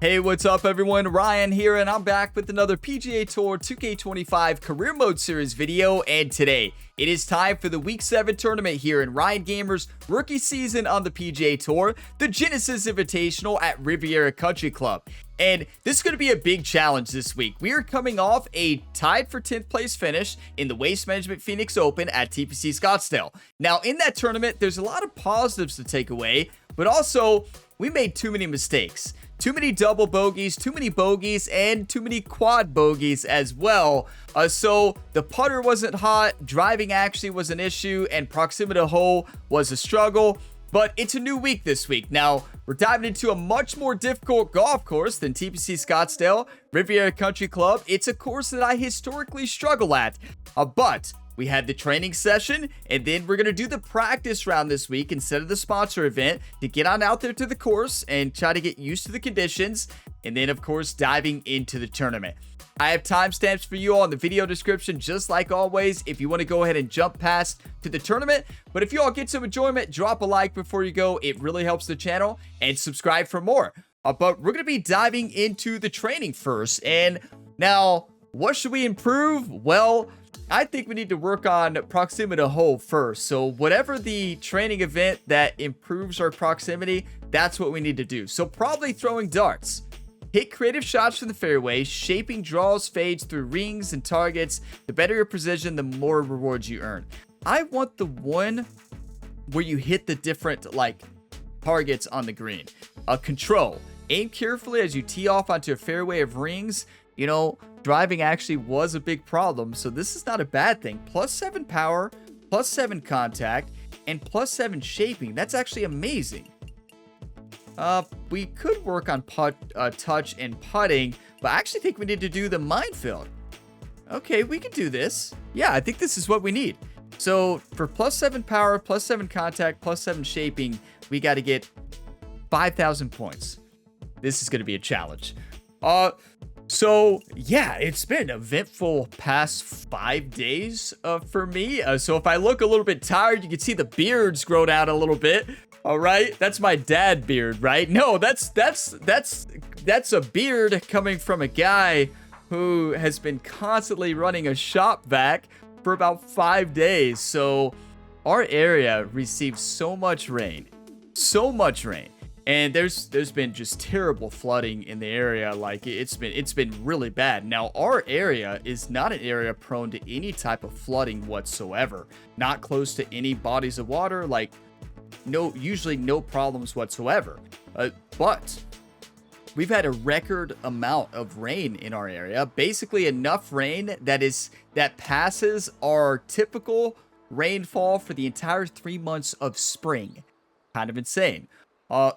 Hey, what's up everyone? Ryan here, and I'm back with another PGA Tour 2K25 Career Mode Series video, and today it is time for the Week 7 tournament here in Ryan Gamer's rookie season on the PGA Tour, the Genesis Invitational at Riviera Country Club. And this is going to be a big challenge this week. We are coming off a tied for 10th place finish in the Waste Management Phoenix Open at TPC Scottsdale. Now, in that tournament, there's a lot of positives to take away, but also we made too many mistakes. Too many double bogeys, too many bogeys, and too many quad bogeys as well. So the putter wasn't hot, driving actually was an issue, and proximity to hole was a struggle. But it's a new week this week. Now, we're diving into a much more difficult golf course than TPC Scottsdale, Riviera Country Club. It's a course that I historically struggle at. But we had the training session, and then we're going to do the practice round this week instead of the sponsor event to get on out there to the course and try to get used to the conditions. And then, of course, diving into the tournament. I have timestamps for you all in the video description, just like always, if you want to go ahead and jump past to the tournament. But if you all get some enjoyment, drop a like before you go. It really helps the channel, and subscribe for more. But we're going to be diving into the training first. And now, what should we improve? Well, I think we need to work on proximity to hole first. So whatever the training event that improves our proximity, that's what we need to do. So probably throwing darts. Hit creative shots from the fairway, shaping draws, fades through rings and targets. The better your precision, the more rewards you earn. I want the one where you hit the different targets on the green. Control. Aim carefully as you tee off onto a fairway of rings. You know, driving actually was a big problem, so this is not a bad thing. +7 power, +7 contact, and +7 shaping. That's actually amazing. We could work on touch and putting, but I actually think we need to do the minefield. Okay, we can do this. Yeah, I think this is what we need. So for +7 power, +7 contact, +7 shaping, we got to get 5,000 points. This is going to be a challenge. So yeah, it's been an eventful past 5 days for me. So if I look a little bit tired, you can see the beard's grown out a little bit. All right, that's my dad beard, right? No, that's a beard coming from a guy who has been constantly running a shop vac for about 5 days. So our area received so much rain. And there's been just terrible flooding in the area. Like it's been really bad. Now our area is not an area prone to any type of flooding whatsoever. Not close to any bodies of water. Like usually no problems whatsoever. But we've had a record amount of rain in our area. Basically enough rain that passes our typical rainfall for the entire 3 months of spring. Kind of insane.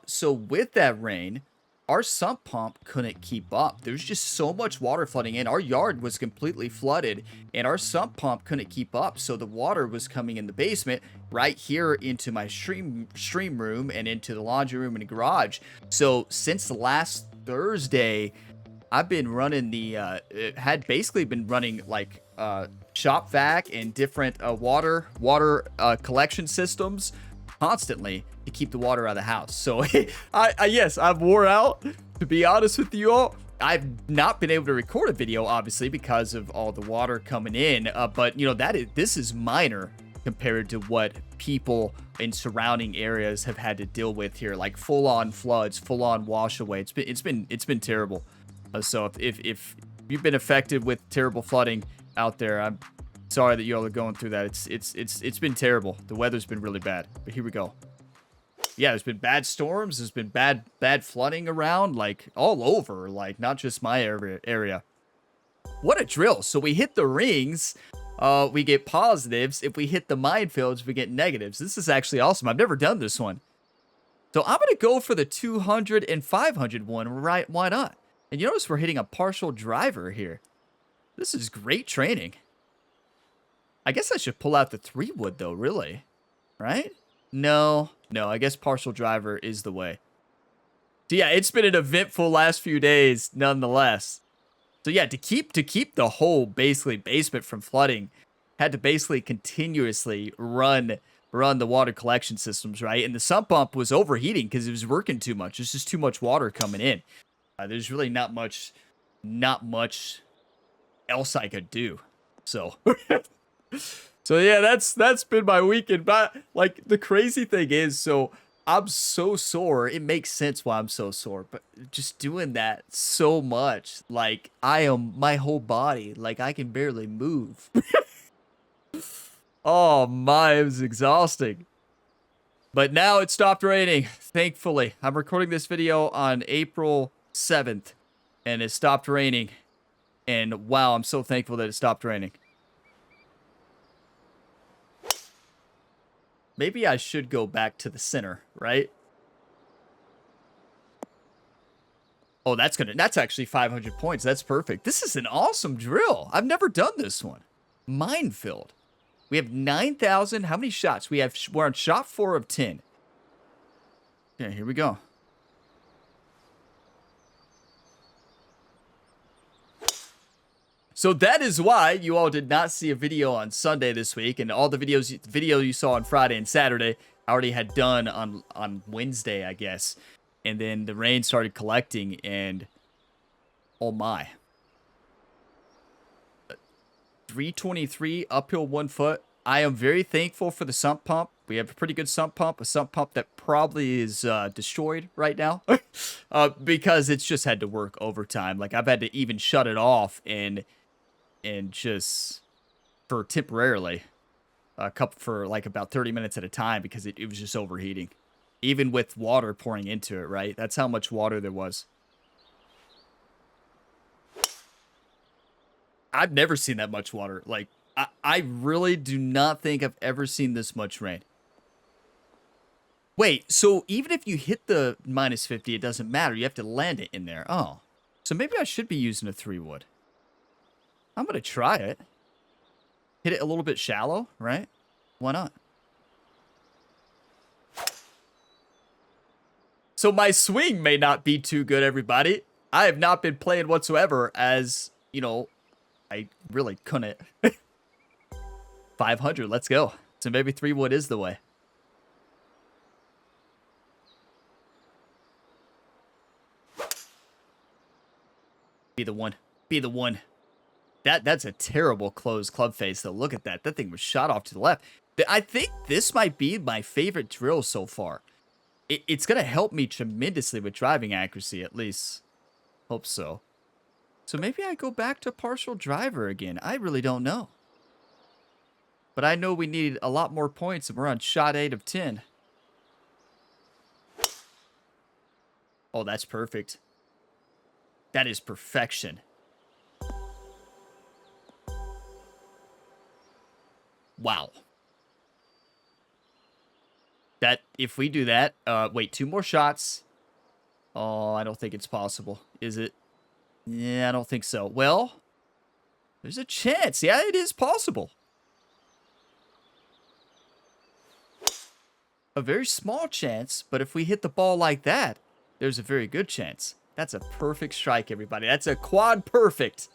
So with that rain, our sump pump couldn't keep up. There's just so much water flooding in. Our yard was completely flooded, and our sump pump couldn't keep up. So the water was coming in the basement right here into my stream room and into the laundry room and garage. So since last Thursday, I've been running had basically been running shop vac and different water collection systems constantly to keep the water out of the house. So yes, I've wore out, to be honest with you all. I've not been able to record a video, obviously, because of all the water coming in. But you know, this is minor compared to what people in surrounding areas have had to deal with here, like full-on floods, full-on wash away. It's been terrible. So if you've been affected with terrible flooding out there, I'm sorry that you all are going through that. It's been terrible. The weather's been really bad. But here we go. Yeah, there's been bad storms. There's been bad flooding around, like all over, like not just my area. What a drill. So we hit the rings, we get positives. If we hit the minefields, we get negatives. This is actually awesome. I've never done this one. So I'm going to go for the 200 and 500 one, right? Why not? And you notice we're hitting a partial driver here. This is great training. I guess I should pull out the 3-wood though, really. Right? No, I guess partial driver is the way. So yeah, it's been an eventful last few days nonetheless. So yeah, to keep the whole basically basement from flooding, had to basically continuously run the water collection systems, right? And the sump pump was overheating because it was working too much. There's just too much water coming in. There's really not much else I could do. So, so yeah, that's been my weekend. But like the crazy thing is, so I'm so sore. It makes sense why I'm so sore, but just doing that so much, like my whole body, like I can barely move. Oh my, it was exhausting. But now it stopped raining, thankfully. I'm recording this video on April 7th, and it stopped raining. And wow, I'm so thankful that it stopped raining. Maybe I should go back to the center, right? Oh, that's actually 500 points. That's perfect. This is an awesome drill. I've never done this one. Minefield. We have 9,000. How many shots? We're on shot 4 of 10. Okay, here we go. So that is why you all did not see a video on Sunday this week, and all the video you saw on Friday and Saturday I already had done on Wednesday, I guess. And then the rain started collecting, and oh my. 323 uphill 1 foot. I am very thankful for the sump pump. We have a pretty good sump pump, a sump pump that probably is destroyed right now because it's just had to work overtime. Like I've had to even shut it off and just for temporarily for like about 30 minutes at a time because it was just overheating, even with water pouring into it, right? That's how much water there was. I've never seen that much water. Like, I really do not think I've ever seen this much rain. Wait, so even if you hit the minus 50, it doesn't matter. You have to land it in there. Oh, so maybe I should be using a 3-wood. I'm going to try it. Hit it a little bit shallow, right? Why not? So my swing may not be too good, everybody. I have not been playing whatsoever as, you know, I really couldn't. 500, let's go. So maybe 3-wood is the way. Be the one. Be the one. That's a terrible closed club face, though. Look at that. That thing was shot off to the left. I think this might be my favorite drill so far. It's going to help me tremendously with driving accuracy, at least. Hope so. So maybe I go back to partial driver again. I really don't know. But I know we need a lot more points, and we're on shot 8 of 10. Oh, that's perfect. That is perfection. Wow. That, if we do that, wait, 2 more shots. Oh, I don't think it's possible. Is it? Yeah, I don't think so. Well, there's a chance. Yeah, it is possible. A very small chance, but if we hit the ball like that, there's a very good chance. That's a perfect strike, everybody. That's a quad perfect,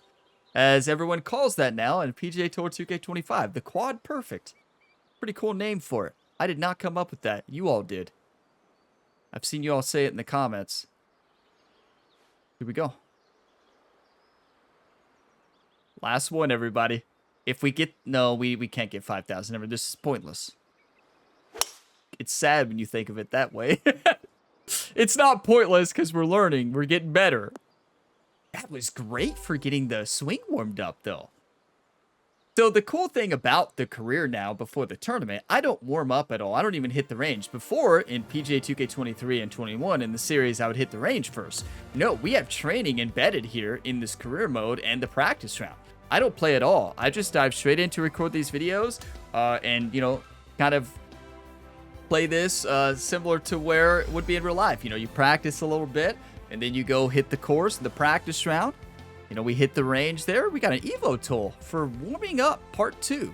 as everyone calls that now in PGA Tour 2K25. The quad perfect. Pretty cool name for it. I did not come up with that. You all did. I've seen you all say it in the comments. Here we go. Last one, everybody. If we get... No, we can't get 5,000. This is pointless. It's sad when you think of it that way. It's not pointless because we're learning. We're getting better. That was great for getting the swing warmed up, though. So the cool thing about the career now before the tournament, I don't warm up at all. I don't even hit the range. Before, in PGA 2K23 and 21 in the series, I would hit the range first. No, we have training embedded here in this career mode and the practice round. I don't play at all. I just dive straight in to record these videos and, you know, kind of play this similar to where it would be in real life. You know, you practice a little bit, and then you go hit the course, the practice round. You know, we hit the range there. We got an Evo tool for warming up part 2.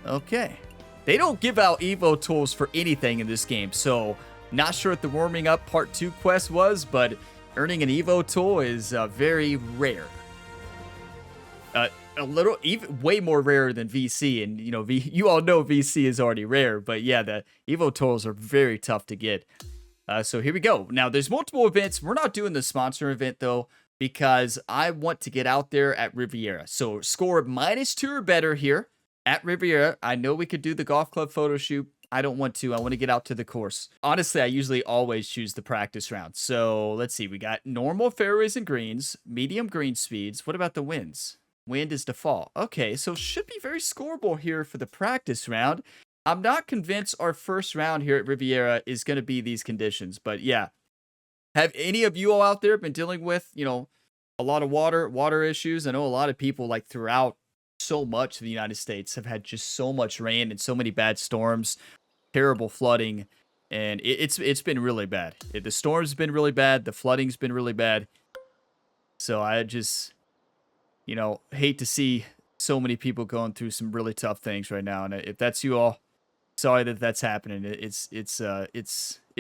Okay. They don't give out Evo tools for anything in this game, so not sure what the warming up part 2 quest was, but earning an Evo tool is very rare. A little, even way more rare than VC, and you know, you all know VC is already rare, but yeah, the Evo tools are very tough to get. So here we go. Now, there's multiple events. We're not doing the sponsor event, though, because I want to get out there at Riviera. So score -2 or better here at Riviera. I know we could do the golf club photo shoot. I don't want to. I want to get out to the course. Honestly, I usually always choose the practice round. So let's see. We got normal fairways and greens, medium green speeds. What about the winds? Wind is default. Okay, so should be very scoreable here for the practice round. I'm not convinced our first round here at Riviera is going to be these conditions. But yeah, have any of you all out there been dealing with, a lot of water issues? I know a lot of people like throughout so much of the United States have had just so much rain and so many bad storms, terrible flooding, and it's been really bad. The storm's been really bad. The flooding's been really bad. So I just, hate to see so many people going through some really tough things right now. And if that's you all, sorry that that's happening. It's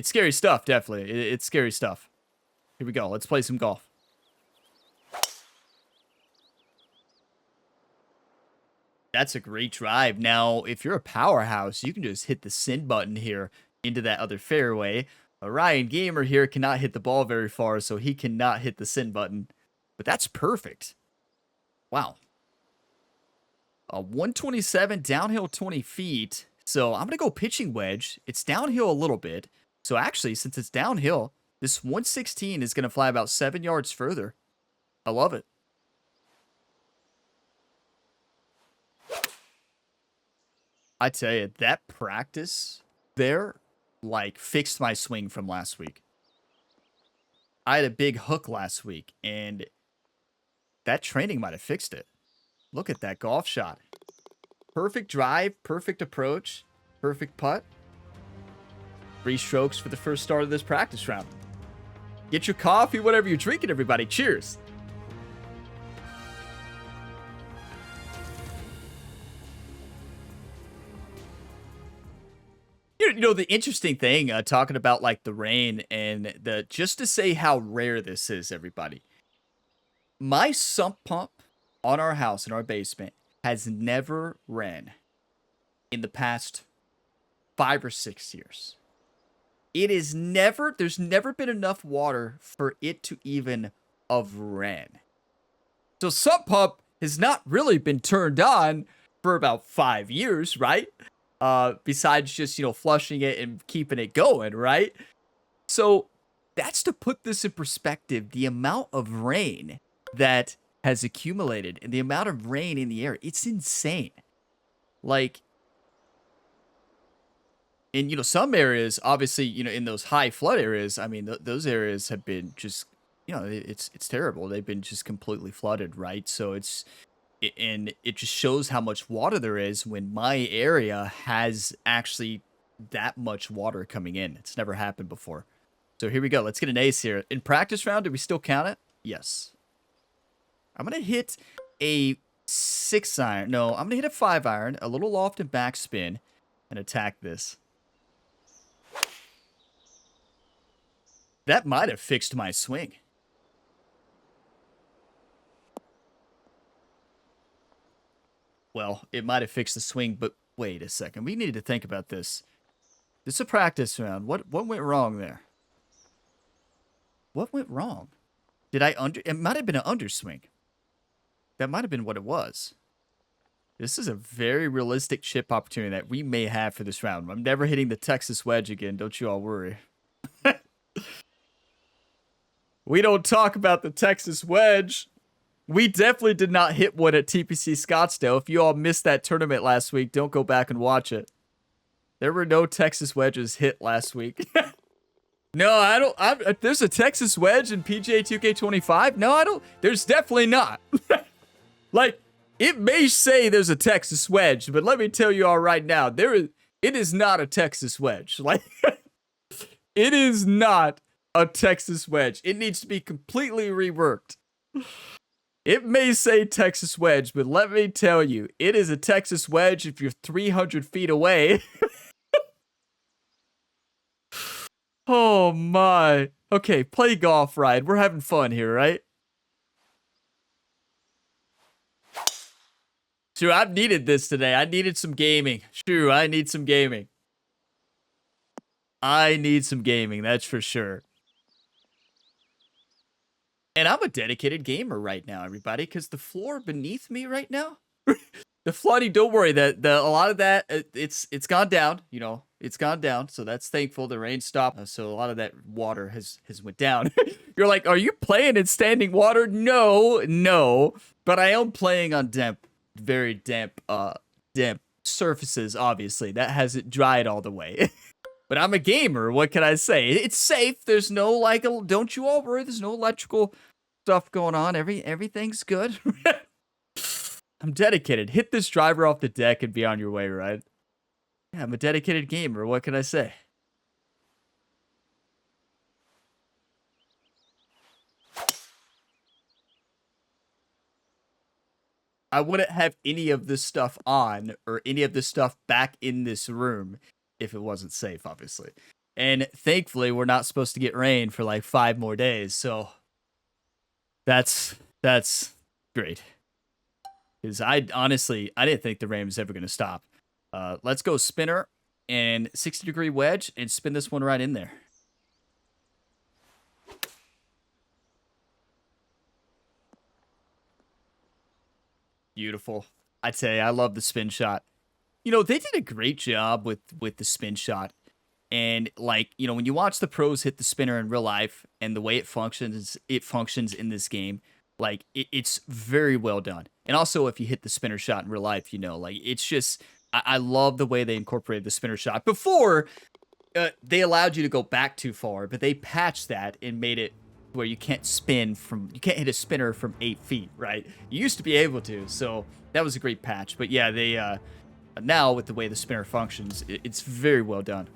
scary stuff. Definitely, it's scary stuff. Here we go. Let's play some golf. That's a great drive. Now, if you're a powerhouse, you can just hit the send button here into that other fairway. Ryan Gamer here cannot hit the ball very far, so he cannot hit the send button. But that's perfect. Wow. 127, downhill 20 feet. So I'm going to go pitching wedge. It's downhill a little bit. So actually, since it's downhill, this 116 is going to fly about 7 yards further. I love it. I tell you, that practice there, fixed my swing from last week. I had a big hook last week, and that training might have fixed it. Look at that golf shot. Perfect drive, perfect approach, perfect putt. 3 strokes for the first start of this practice round. Get your coffee, whatever you're drinking, everybody. Cheers. The interesting thing, talking about the rain and just to say how rare this is, everybody. My sump pump on our house in our basement has never ran in the past 5 or 6 years. There's never been enough water for it to even have ran. So sump pump has not really been turned on for about 5 years, right? Besides just, flushing it and keeping it going, right? So that's to put this in perspective, the amount of rain that has accumulated and the amount of rain in the air, it's insane. In, some areas, obviously, in those high flood areas, I mean, those areas have been just, it's terrible. They've been just completely flooded, right? So and it just shows how much water there is when my area has actually that much water coming in. It's never happened before. So here we go. Let's get an ace here. In practice round, do we still count it? Yes. I'm going to hit a 6-iron. No, I'm going to hit a 5-iron, a little loft and backspin, and attack this. That might have fixed my swing. Well, it might have fixed the swing, but wait a second. We need to think about this. This is a practice round. What went wrong there? What went wrong? It might have been an underswing. That might have been what it was. This is a very realistic chip opportunity that we may have for this round. I'm never hitting the Texas wedge again. Don't you all worry. We don't talk about the Texas wedge. We definitely did not hit one at TPC Scottsdale. If you all missed that tournament last week, don't go back and watch it. There were no Texas wedges hit last week. No, I don't. There's a Texas wedge in PGA 2K25. No, I don't. There's definitely not. It may say there's a Texas wedge, but let me tell you all right now, it is not a Texas wedge. It is not a Texas wedge. It needs to be completely reworked. It may say Texas wedge, but let me tell you, it is a Texas wedge if you're 300 feet away. Oh my. Okay, play golf, Ryan. We're having fun here, right? Sure, I've needed this today. I needed some gaming. Sure, I need some gaming. I need some gaming, that's for sure. And I'm a dedicated gamer right now, everybody, because the floor beneath me right now, the flooding, don't worry, a lot of that, it's gone down, you know, it's gone down, so that's thankful. The rain stopped, so a lot of that water has went down. You're like, are you playing in standing water? No, but I am playing on very damp surfaces, obviously. That hasn't dried all the way. But I'm a gamer, what can I say? It's safe, there's no, like, don't you all worry, there's no electrical stuff going on, everything's good. I'm dedicated. Hit this driver off the deck and be on your way, right? Yeah, I'm a dedicated gamer. What can I say? I wouldn't have any of this stuff on or any of this stuff back in this room if it wasn't safe, obviously. And thankfully, we're not supposed to get rain for like 5 more days. So that's great. Because I didn't think the rain was ever going to stop. Let's go spinner and 60-degree wedge and spin this one right in there. Beautiful. I tell you, I love the spin shot. You know, they did a great job with the spin shot. And like, you know, when you watch the pros hit the spinner in real life and the way it functions in this game, like it's very well done. And also if you hit the spinner shot in real life, you know, like it's just, I love the way they incorporated the spinner shot. Before, they allowed you to go back too far, but they patched that and made it where you can't hit a spinner from 8 feet, right? You used to be able to, so that was a great patch. But yeah, they, now with the way the spinner functions, it's very well done.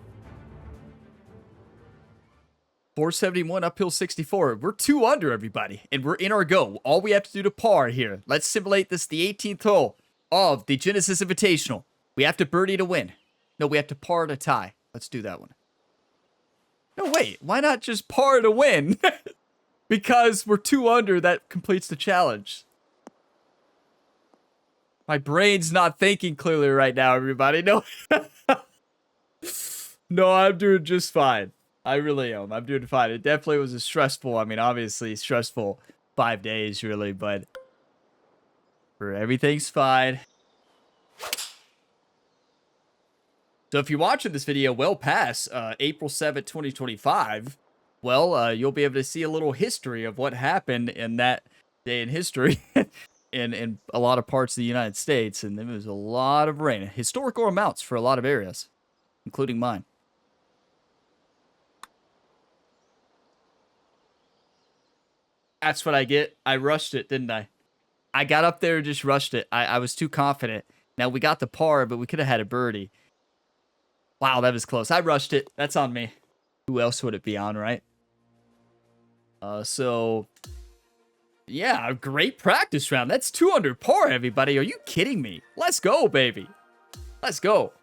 471 uphill 64. We're 2 under, everybody, and we're in our go. All we have to do to par here. Let's simulate this, the 18th hole of the Genesis Invitational. We have to birdie to win. No, we have to par to tie. Let's do that one. No, wait. Why not just par to win? Because we're 2 under, that completes the challenge. My brain's not thinking clearly right now, everybody. No. No, I'm doing just fine. I really am. I'm doing fine. It definitely was a stressful, I mean, obviously stressful 5 days, really, but everything's fine. So if you're watching this video well past April 7th, 2025, well, you'll be able to see a little history of what happened in that day in history in a lot of parts of the United States, and there was a lot of rain. Historical amounts for a lot of areas, including mine. That's what I get. I rushed it, didn't I? I got up there and just rushed it. I was too confident. Now, we got the par, but we could have had a birdie. Wow, that was close. I rushed it. That's on me. Who else would it be on, right? So, yeah, a great practice round. That's 2 under par, everybody. Are you kidding me? Let's go, baby. Let's go.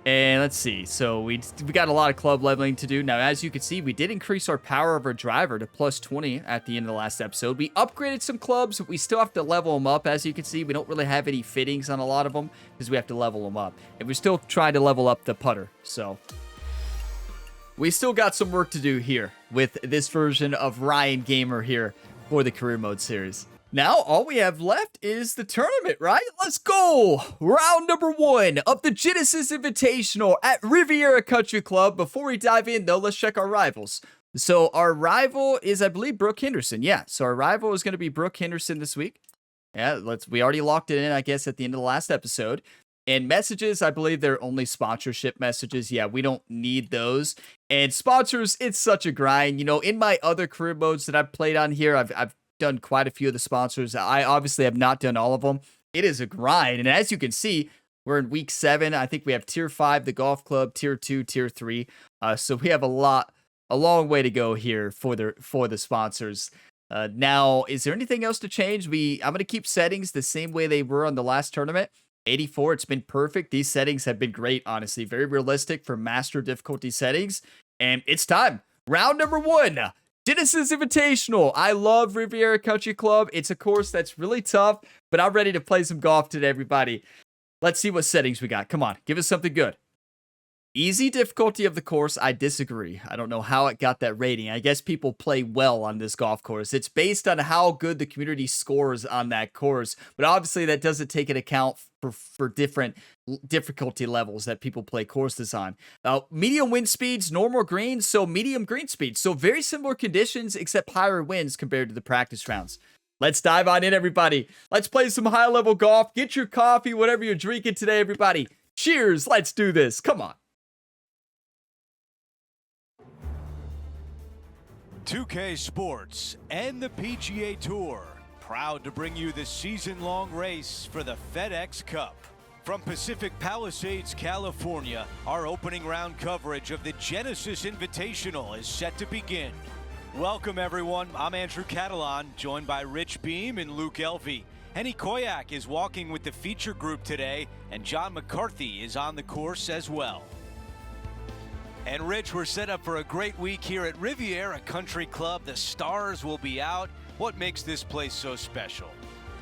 And let's see, so we got a lot of club leveling to do. Now, as you can see, we did increase our power of our driver to plus 20 at the end of the last episode. We upgraded some clubs, but we still have to level them up. As you can see, we don't really have any fittings on a lot of them because we have to level them up. And we're still trying to level up the putter, so we still got some work to do here with this version of Ryan Gamer here for the Career Mode series. Now, all we have left is the tournament, right? Let's go! Round number 1 of the Genesis Invitational at Riviera Country Club. Before we dive in, though, let's check our rivals. So, our rival is, I believe, Brooke Henderson. Yeah, so our rival is going to be Brooke Henderson this week. Yeah, we already locked it in, I guess, at the end of the last episode. And messages, I believe they're only sponsorship messages. Yeah, we don't need those. And sponsors, it's such a grind. You know, in my other career modes that I've played on here, I've done quite a few of the sponsors. I obviously have not done all of them. It is a grind. And as you can see, we're in week 7. I think we have tier 5, the golf club, tier 2, tier 3. So we have a long way to go here for the sponsors. Now, is there anything else to change? I'm going to keep settings the same way they were on the last tournament. 84, it's been perfect. These settings have been great, honestly. Very realistic for master difficulty settings. And it's time. Round number 1. Genesis Invitational. I love Riviera Country Club. It's a course that's really tough, but I'm ready to play some golf today, everybody. Let's see what settings we got. Come on, give us something good. Easy difficulty of the course, I disagree. I don't know how it got that rating. I guess people play well on this golf course. It's based on how good the community scores on that course, but obviously that doesn't take into account for different difficulty levels that people play courses on. Medium wind speeds, normal greens, so medium green speeds. So very similar conditions, except higher winds compared to the practice rounds. Let's dive on in, everybody. Let's play some high-level golf. Get your coffee, whatever you're drinking today, everybody. Cheers. Let's do this. Come on. 2K Sports and the PGA Tour, proud to bring you the season-long race for the FedEx Cup. From Pacific Palisades, California, our opening round coverage of the Genesis Invitational is set to begin. Welcome, everyone. I'm Andrew Catalan, joined by Rich Beam and Luke Elvey. Henny Koyak is walking with the feature group today, and John McCarthy is on the course as well. And Rich, we're set up for a great week here at Riviera Country Club. The stars will be out. What makes this place so special?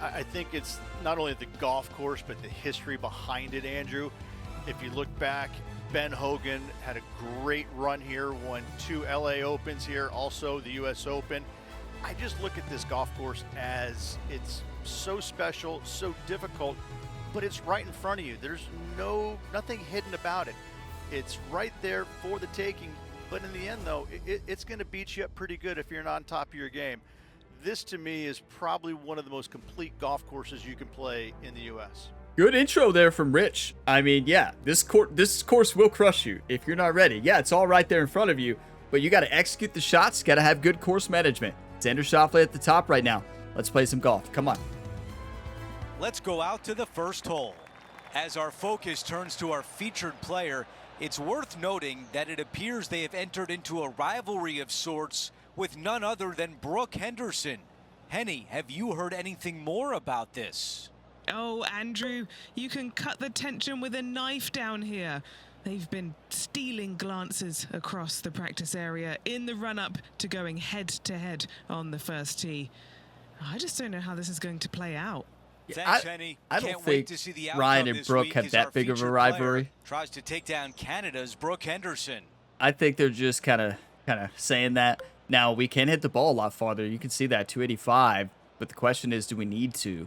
I think it's not only the golf course, but the history behind it, Andrew. If you look back, Ben Hogan had a great run here, won 2 LA Opens here, also the US Open. I just look at this golf course as it's so special, so difficult, but it's right in front of you. There's nothing hidden about it. It's right there for the taking, but in the end, though, it's going to beat you up pretty good if you're not on top of your game. This, to me, is probably one of the most complete golf courses you can play in the U.S. Good intro there from Rich. I mean, yeah, this course will crush you if you're not ready. Yeah, it's all right there in front of you, but you got to execute the shots, got to have good course management. Xander Schauffele at the top right now. Let's play some golf. Come on. Let's go out to the first hole. As our focus turns to our featured player, it's worth noting that it appears they have entered into a rivalry of sorts with none other than Brooke Henderson. Henny, have you heard anything more about this? Oh, Andrew, you can cut the tension with a knife down here. They've been stealing glances across the practice area in the run-up to going head-to-head on the first tee. I just don't know how this is going to play out. Thanks, Henny. I don't think Ryan and Brooke have that big of a rivalry. Tries to take down Canada's Brooke Henderson. I think they're just kind of saying that. Now, we can hit the ball a lot farther. You can see that, 285. But the question is, do we need to?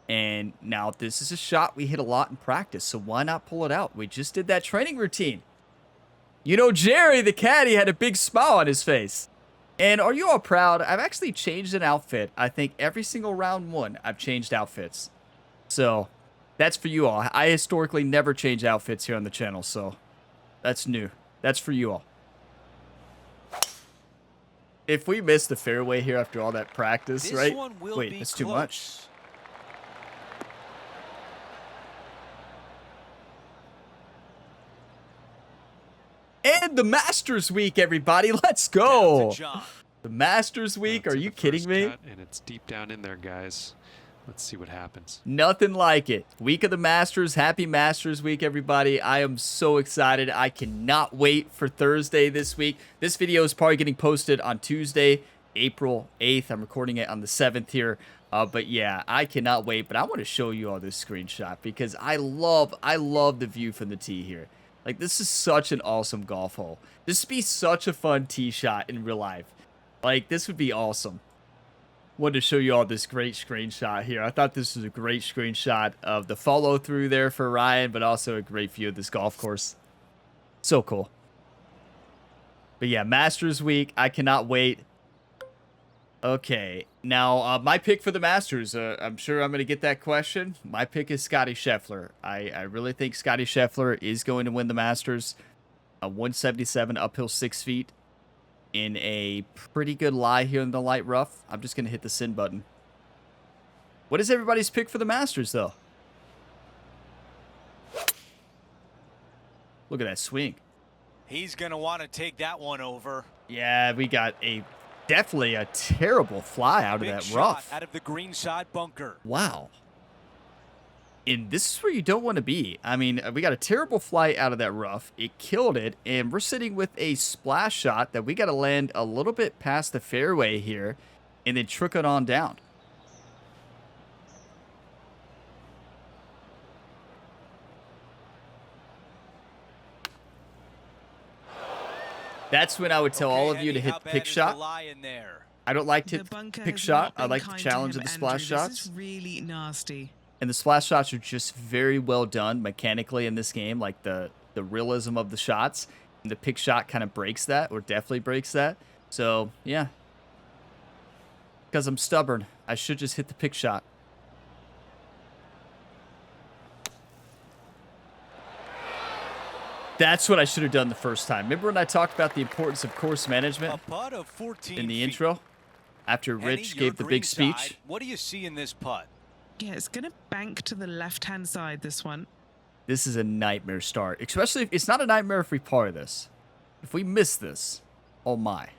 And now this is a shot we hit a lot in practice, so why not pull it out? We just did that training routine. You know, Jerry, the caddy, had a big smile on his face. And are you all proud? I've actually changed an outfit. I think every single round one, I've changed outfits. So, that's for you all. I historically never change outfits here on the channel, so that's new. That's for you all. If we miss the fairway here after all that practice, right? Wait, that's too much. And the Masters Week, everybody. Let's go. The Masters Week. Are you kidding me? And it's deep down in there, guys. Let's see what happens. Nothing like it. Week of the Masters. Happy Masters Week, everybody. I am so excited. I cannot wait for Thursday this week. This video is probably getting posted on Tuesday, April 8th. I'm recording it on the 7th here. But yeah, I cannot wait. But I want to show you all this screenshot because I love the view from the tee here. Like, this is such an awesome golf hole. This would be such a fun tee shot in real life. Like, this would be awesome. Wanted to show you all this great screenshot here. I thought this was a great screenshot of the follow-through there for Ryan, but also a great view of this golf course. So cool. But yeah, Masters Week. I cannot wait. Okay, now my pick for the Masters, I'm sure I'm going to get that question. My pick is Scottie Scheffler. I really think Scottie Scheffler is going to win the Masters. 177 uphill 6 feet in a pretty good lie here in the light rough. I'm just going to hit the send button. What is everybody's pick for the Masters, though? Look at that swing. He's going to want to take that one over. Yeah, we got definitely a terrible fly out of that rough. Out of the green side bunker. Wow. And this is where you don't want to be. I mean, we got a terrible flight out of that rough. It killed it, and we're sitting with a splash shot that we got to land a little bit past the fairway here and then trick it on down. That's when I would tell all of you to hit the pick shot. I don't like to pick shot. I like the challenge of the splash shots. This is really nasty. And the splash shots are just very well done mechanically in this game, like the realism of the shots. And the pick shot kind of breaks that, or definitely breaks that. So, yeah. Because I'm stubborn, I should just hit the pick shot. That's what I should have done the first time. Remember when I talked about the importance of course management in the intro? After Rich gave the big speech. What do you see in this putt? Yeah, it's going to bank to the left-hand side, this one. This is a nightmare start. Especially if it's not a nightmare if we par this. If we miss this, oh my.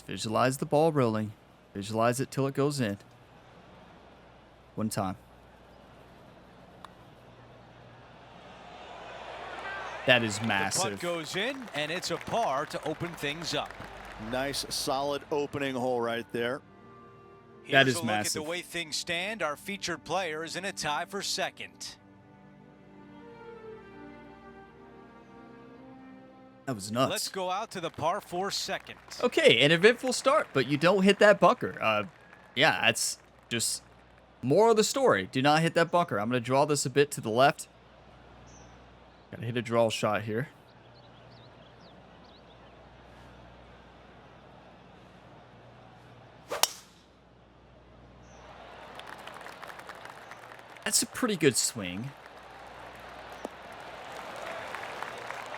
Visualize the ball rolling. Visualize it till it goes in. One time. That is massive. The putt goes in, and it's a par to open things up. Nice, solid opening hole right there. That Here's is a look massive. at the way things stand. Our featured player is in a tie for second. That was nuts. Let's go out to the par 4 second. Okay, an eventful start, but you don't hit that bunker. Yeah, that's just moral of the story. Do not hit that bunker. I'm going to draw this a bit to the left. Got to hit a draw shot here. That's a pretty good swing.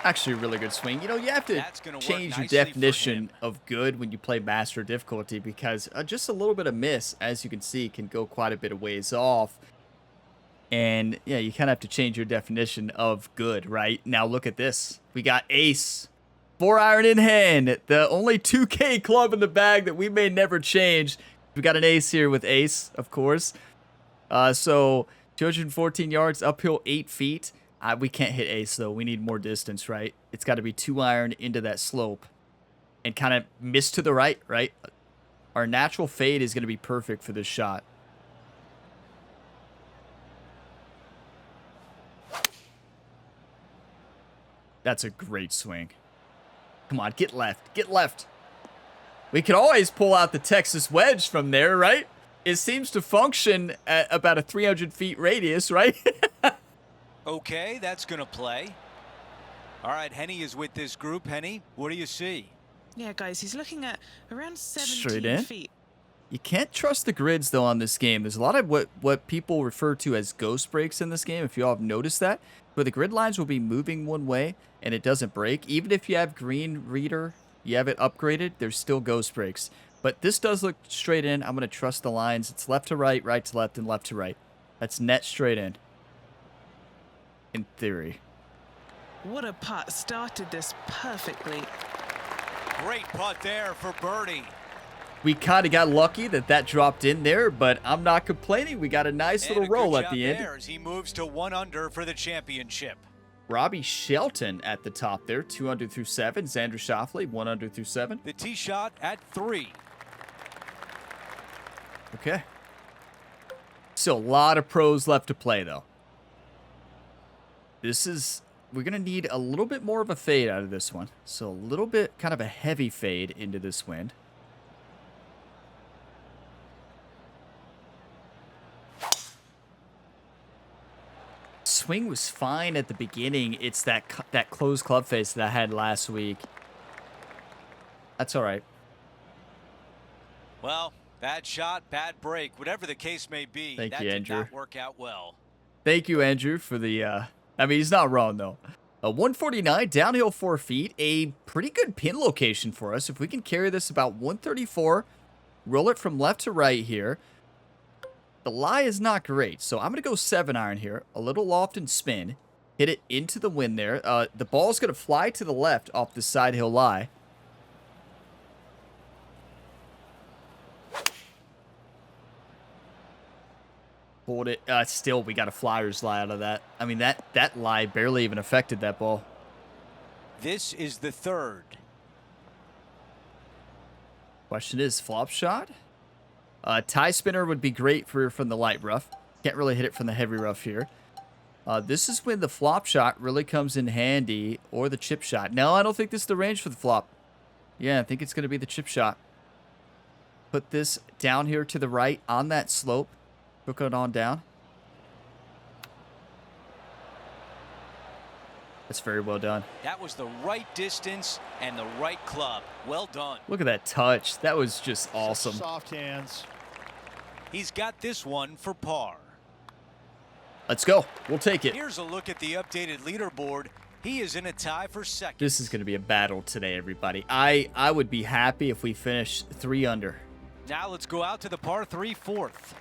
Actually, a really good swing. You know, you have to change your definition of good when you play master difficulty because just a little bit of miss, as you can see, can go quite a bit of ways off. And, yeah, you kind of have to change your definition of good, right? Now, look at this. We got ace. 4-iron in hand. The only 2K club in the bag that we may never change. We got an ace here with ace, of course. So, 214 yards, uphill 8 feet. We can't hit ace, though. We need more distance, right? It's got to be 2-iron into that slope. And kind of miss to the right, right? Our natural fade is going to be perfect for this shot. That's a great swing. Come on, get left. Get left. We could always pull out the Texas wedge from there, right? It seems to function at about a 300 feet radius, right? Okay, that's going to play. All right, Henny is with this group. Henny, what do you see? Yeah, guys, he's looking at around 17 Straight in. feet. You can't trust the grids, though, on this game. There's a lot of what people refer to as ghost breaks in this game, if you all have noticed that, where the grid lines will be moving one way, and it doesn't break. Even if you have green reader, you have it upgraded, there's still ghost breaks. But this does look straight in. I'm going to trust the lines. It's left to right to left, and left to right. That's net straight in theory. What a putt. Started this perfectly. Great putt there for birdie. We kind of got lucky that dropped in there, but I'm not complaining. We got a nice little roll at the end. As he moves to 1 under for the championship. Robbie Shelton at the top there, 2 under through 7. Xander Schauffele, 1 under through 7. The tee shot at 3. Okay. Still a lot of pros left to play, though. We're going to need a little bit more of a fade out of this one. So a little bit, kind of a heavy fade into this wind. Swing was fine at the beginning. It's that closed club face that I had last week. That's all right. Well, bad shot, bad break, whatever the case may be. Thank you, Andrew. Did not work out well. Thank you, Andrew, for the... I mean, he's not wrong, though. 149, downhill 4 feet. A pretty good pin location for us. If we can carry this about 134, roll it from left to right here. The lie is not great, so I'm going to go 7-iron here. A little loft and spin. Hit it into the wind there. The ball's going to fly to the left off the side hill lie. Hold it. Still, we got a flyer's lie out of that. I mean, that lie barely even affected that ball. This is the 3rd. Question is, flop shot? Tie spinner would be great from the light rough. Can't really hit it from the heavy rough here. This is when the flop shot really comes in handy, or the chip shot. No, I don't think this is the range for the flop. Yeah, I think it's going to be the chip shot. Put this down here to the right on that slope. Hook it on down. That's very well done. That was the right distance and the right club. Well done. Look at that touch. That was just awesome. Soft hands. He's got this one for par. Let's go. We'll take it. Here's a look at the updated leaderboard. He is in a tie for second. This is going to be a battle today, everybody. I would be happy if we finish 3 under. Now let's go out to the par 3 fourth.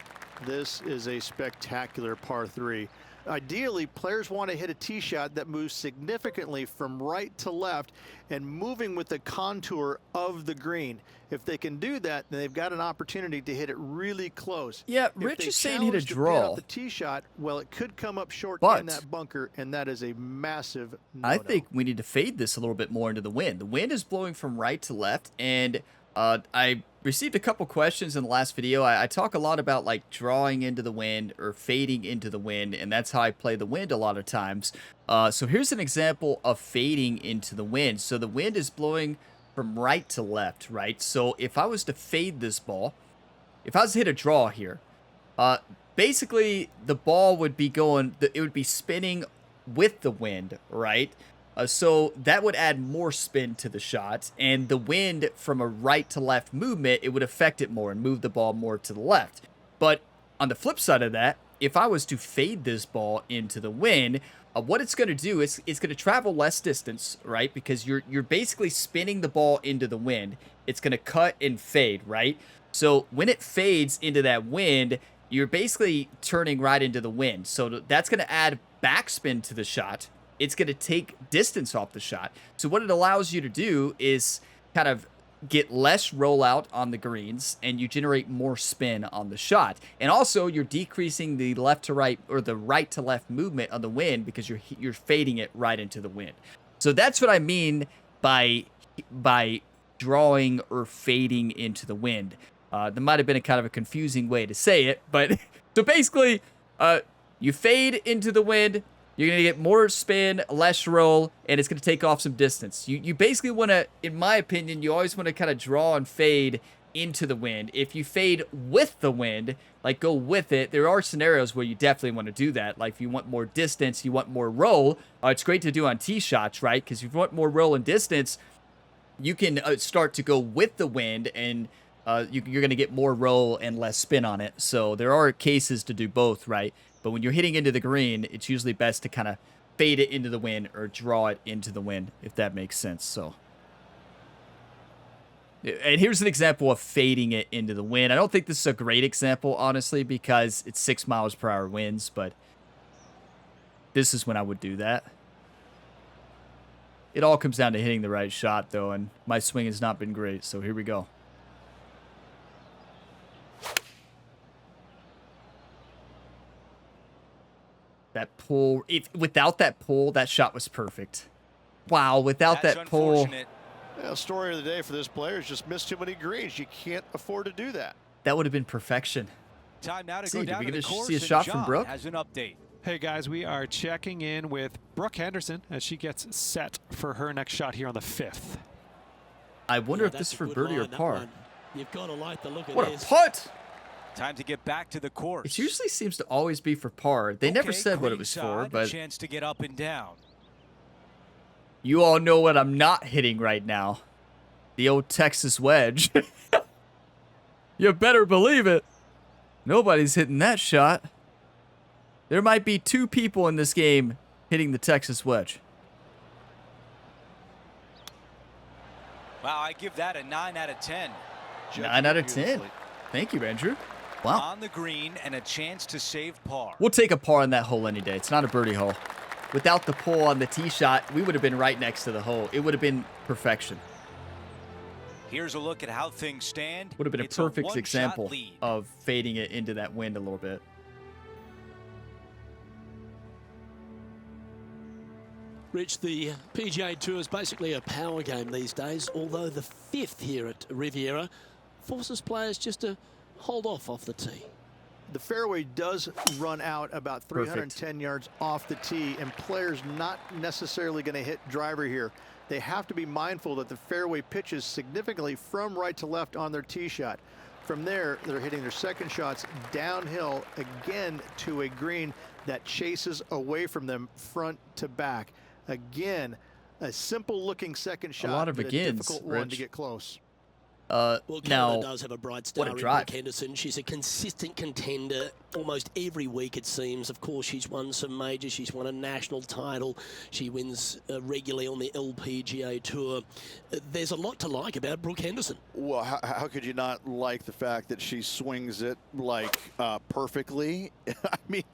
This is a spectacular par 3. Ideally, players want to hit a tee shot that moves significantly from right to left and moving with the contour of the green. If they can do that, then they've got an opportunity to hit it really close. Yeah, Rich is saying hit a draw. The tee shot, well, it could come up short But in that bunker, and that is a massive no-no. I think we need to fade this a little bit more into the wind. The wind is blowing from right to left, and I received a couple questions in the last video. I talk a lot about like drawing into the wind or fading into the wind, and that's how I play the wind a lot of times. So here's an example of fading into the wind. So the wind is blowing from right to left, right? So if I was to fade this ball, if I was to hit a draw here, basically the ball would be going, it would be spinning with the wind, right? So that would add more spin to the shot, and the wind from a right to left movement, it would affect it more and move the ball more to the left. But on the flip side of that, if I was to fade this ball into the wind, what it's going to do is it's going to travel less distance, right? Because you're basically spinning the ball into the wind. It's going to cut and fade, right? So when it fades into that wind, you're basically turning right into the wind. So that's going to add backspin to the shot. It's going to take distance off the shot. So what it allows you to do is kind of get less rollout on the greens, and you generate more spin on the shot. And also, you're decreasing the left to right or the right to left movement on the wind because you're fading it right into the wind. So that's what I mean by drawing or fading into the wind. There might have been a kind of a confusing way to say it, but so basically, you fade into the wind. You're going to get more spin, less roll, and it's going to take off some distance. You basically want to, in my opinion, you always want to kind of draw and fade into the wind. If you fade with the wind, like go with it, there are scenarios where you definitely want to do that. Like if you want more distance, you want more roll, it's great to do on tee shots, right? Because if you want more roll and distance, you can start to go with the wind, and you're going to get more roll and less spin on it. So there are cases to do both, right? But when you're hitting into the green, it's usually best to kind of fade it into the wind or draw it into the wind, if that makes sense. So, and here's an example of fading it into the wind. I don't think this is a great example, honestly, because it's 6 miles per hour winds, but this is when I would do that. It all comes down to hitting the right shot, though, and my swing has not been great, so here we go. That pull, without that pull, that shot was perfect. Wow, without that pull. Yeah, story of the day for this player is just missed too many greens. You can't afford to do that. That would have been perfection. Time now to go down to the course, see a shot from Brooke? Has an update. Hey guys, we are checking in with Brooke Henderson as she gets set for her next shot here on the 5th. I wonder if this is for birdie or par. You've got to like the look of What this. a putt! Time to get back to the course. It usually seems to always be for par. They never said what it was for, but chance to get up and down. You all know what I'm not hitting right now. The old Texas wedge. You better believe it. Nobody's hitting that shot. There might be 2 people in this game hitting the Texas wedge. Wow, I give that a 9 out of 10. 9 out of 10. Thank you, Andrew. Wow. On the green and a chance to save par. We'll take a par on that hole any day. It's not a birdie hole. Without the pull on the tee shot, we would have been right next to the hole. It would have been perfection. Here's a look at how things stand. Would have been a perfect example of fading it into that wind a little bit. Rich, the PGA Tour is basically a power game these days, although the 5th here at Riviera forces players just to hold off the tee. The fairway does run out about 310 yards off the tee, and players not necessarily going to hit driver here. They have to be mindful that the fairway pitches significantly from right to left on their tee shot. From there, they're hitting their second shots downhill again to a green that chases away from them front to back. Again, a simple looking second shot, a lot of but begins, a difficult one Rich. to get close. Well, Canada now, does have a bright star what a in drive. Brooke Henderson. She's a consistent contender almost every week, it seems. Of course, she's won some majors. She's won a national title. She wins regularly on the LPGA Tour. There's a lot to like about Brooke Henderson. Well, how could you not like the fact that she swings it like perfectly? I mean,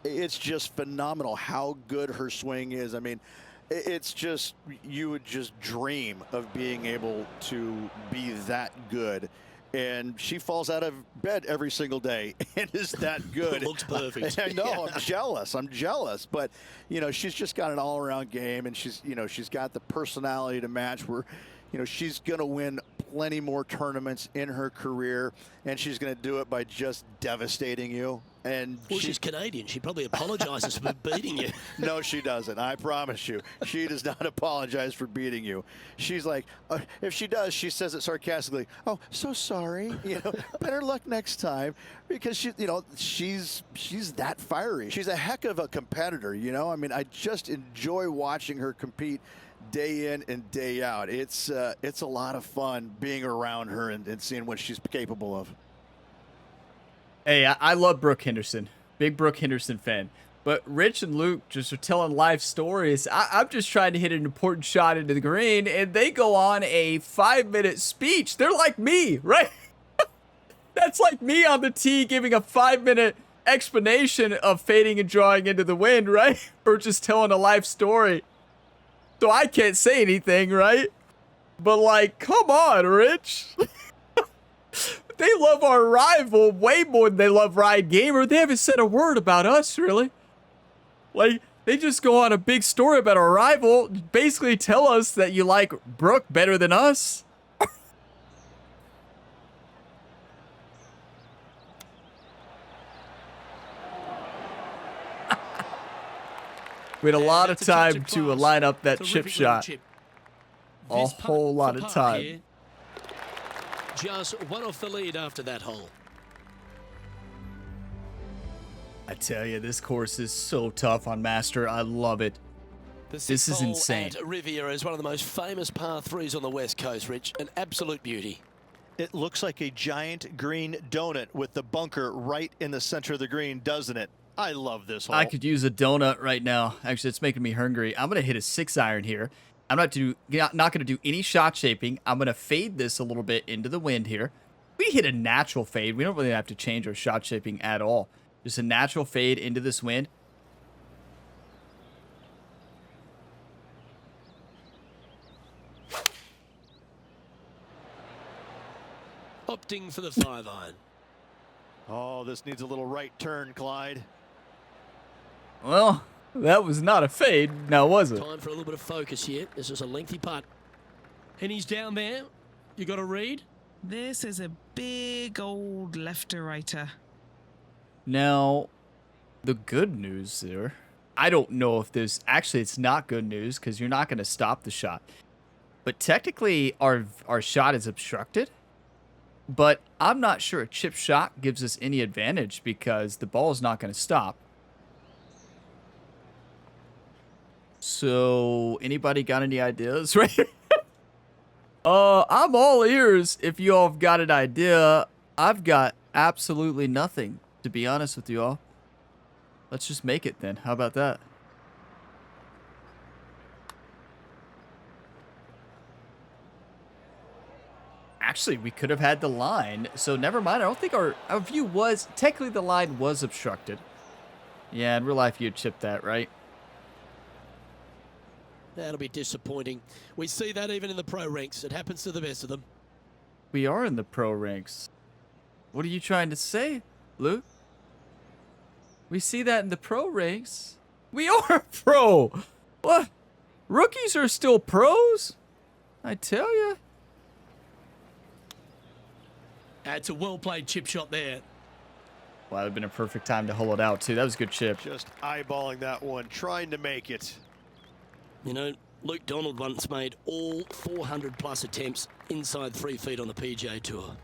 it's just phenomenal how good her swing is. I mean, it's just, you would just dream of being able to be that good. And she falls out of bed every single day and is that good. Looks perfect. I know, I'm jealous. But, you know, she's just got an all-around game, and she's got the personality to match where, you know, she's going to win plenty more tournaments in her career, and she's going to do it by just devastating you. And well, she's Canadian. She probably apologizes for beating you. No, she doesn't. I promise you. She does not apologize for beating you. She's like, if she does, she says it sarcastically. Oh, so sorry. You know, better luck next time, because she, you know, she's that fiery. She's a heck of a competitor. You know, I mean, I just enjoy watching her compete day in and day out. It's a lot of fun being around her and seeing what she's capable of. Hey, I love Brooke Henderson. Big Brooke Henderson fan. But Rich and Luke just are telling life stories. I'm just trying to hit an important shot into the green, and they go on a 5-minute speech. They're like me, right? That's like me on the tee giving a 5-minute explanation of fading and drawing into the wind, right? Or just telling a life story. So I can't say anything, right? But like, come on, Rich. They love our rival way more than they love Ryan Gamer. They haven't said a word about us, really. Like, they just go on a big story about our rival, basically tell us that you like Brooke better than us. We had a lot of time to line up that chip shot. A whole lot of time. Here. Just one off the lead after that hole. I tell you, this course is so tough on Master. I love it. This is insane. At Riviera is one of the most famous par 3s on the West Coast, Rich. An absolute beauty. It looks like a giant green donut with the bunker right in the center of the green, doesn't it? I love this hole. I could use a donut right now. Actually, it's making me hungry. I'm going to hit a 6-iron here. I'm not going to do any shot shaping. I'm going to fade this a little bit into the wind here. We hit a natural fade. We don't really have to change our shot shaping at all. Just a natural fade into this wind. Opting for the 5-iron. Oh, this needs a little right turn, Clyde. Well, that was not a fade, now was it? Time for a little bit of focus here. This is a lengthy putt. And he's down there. You got a read? This is a big old left-to-righter. Now, the good news there, I don't know if there's, actually it's not good news because you're not going to stop the shot. But technically our shot is obstructed. But I'm not sure a chip shot gives us any advantage because the ball is not going to stop. So, anybody got any ideas, right? I'm all ears if you all have got an idea. I've got absolutely nothing, to be honest with you all. Let's just make it then. How about that? Actually, we could have had the line, so never mind. I don't think our view was, technically the line was obstructed. Yeah, in real life you'd chip that, right? That'll be disappointing. We see that even in the pro ranks. It happens to the best of them. We are in the pro ranks. What are you trying to say, Luke? We see that in the pro ranks. We are pro. What? Rookies are still pros? I tell you. That's a well-played chip shot there. Wow, that would have been a perfect time to hole it out, too. That was a good chip. Just eyeballing that one, trying to make it. You know, Luke Donald once made all 400-plus attempts inside 3 feet on the PGA Tour.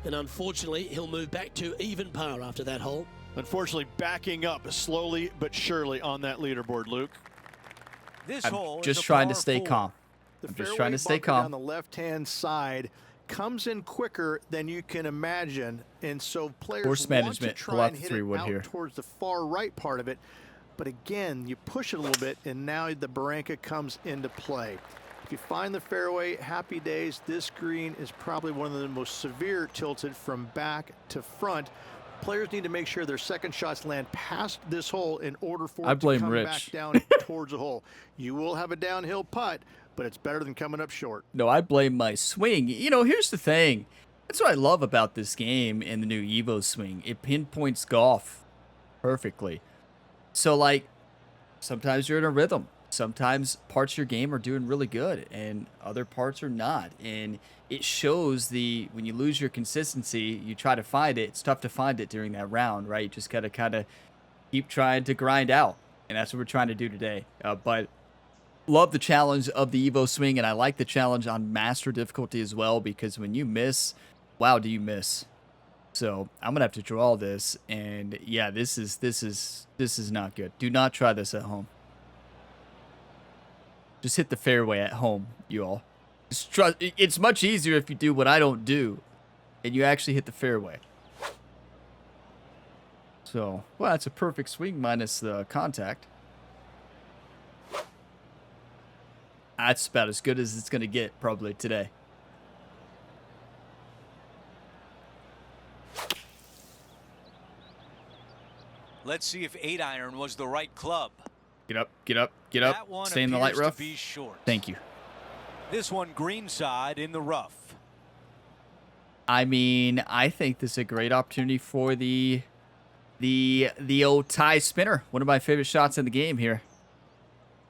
And unfortunately, he'll move back to even par after that hole. Unfortunately, backing up slowly but surely on that leaderboard, Luke. This hole I'm is just a trying to par stay 4. calm. The I'm just fairway trying to stay bunker down calm. the left-hand side comes in quicker than you can imagine, and so players Course want management, to pull try out and the hit 3 it wood out here. towards the far right part of it. But again, you push it a little bit, and now the Barranca comes into play. If you find the fairway, happy days. This green is probably one of the most severe tilted from back to front. Players need to make sure their second shots land past this hole in order for it to come back down towards the hole. You will have a downhill putt, but it's better than coming up short. No, I blame my swing. You know, here's the thing. That's what I love about this game and the new Evo swing. It pinpoints golf perfectly. So, like, sometimes you're in a rhythm. Sometimes parts of your game are doing really good and other parts are not. And it shows when you lose your consistency, you try to find it. It's tough to find it during that round, right? You just got to kind of keep trying to grind out. And that's what we're trying to do today. But love the challenge of the Evo swing, and I like the challenge on master difficulty as well, because when you miss, wow, do you miss. So I'm gonna have to draw this, and yeah, this is not good. Do not try this at home. Just hit the fairway at home, you all. Just trust. It's much easier if you do what I don't do, and you actually hit the fairway. So, well, that's a perfect swing minus the contact. That's about as good as it's gonna get probably today. Let's see if 8-iron was the right club. Get up, get up, get up. That one Stay in the light appears to rough. be short. Thank you. This one greenside in the rough. I mean, I think this is a great opportunity for the old tie spinner. One of my favorite shots in the game here.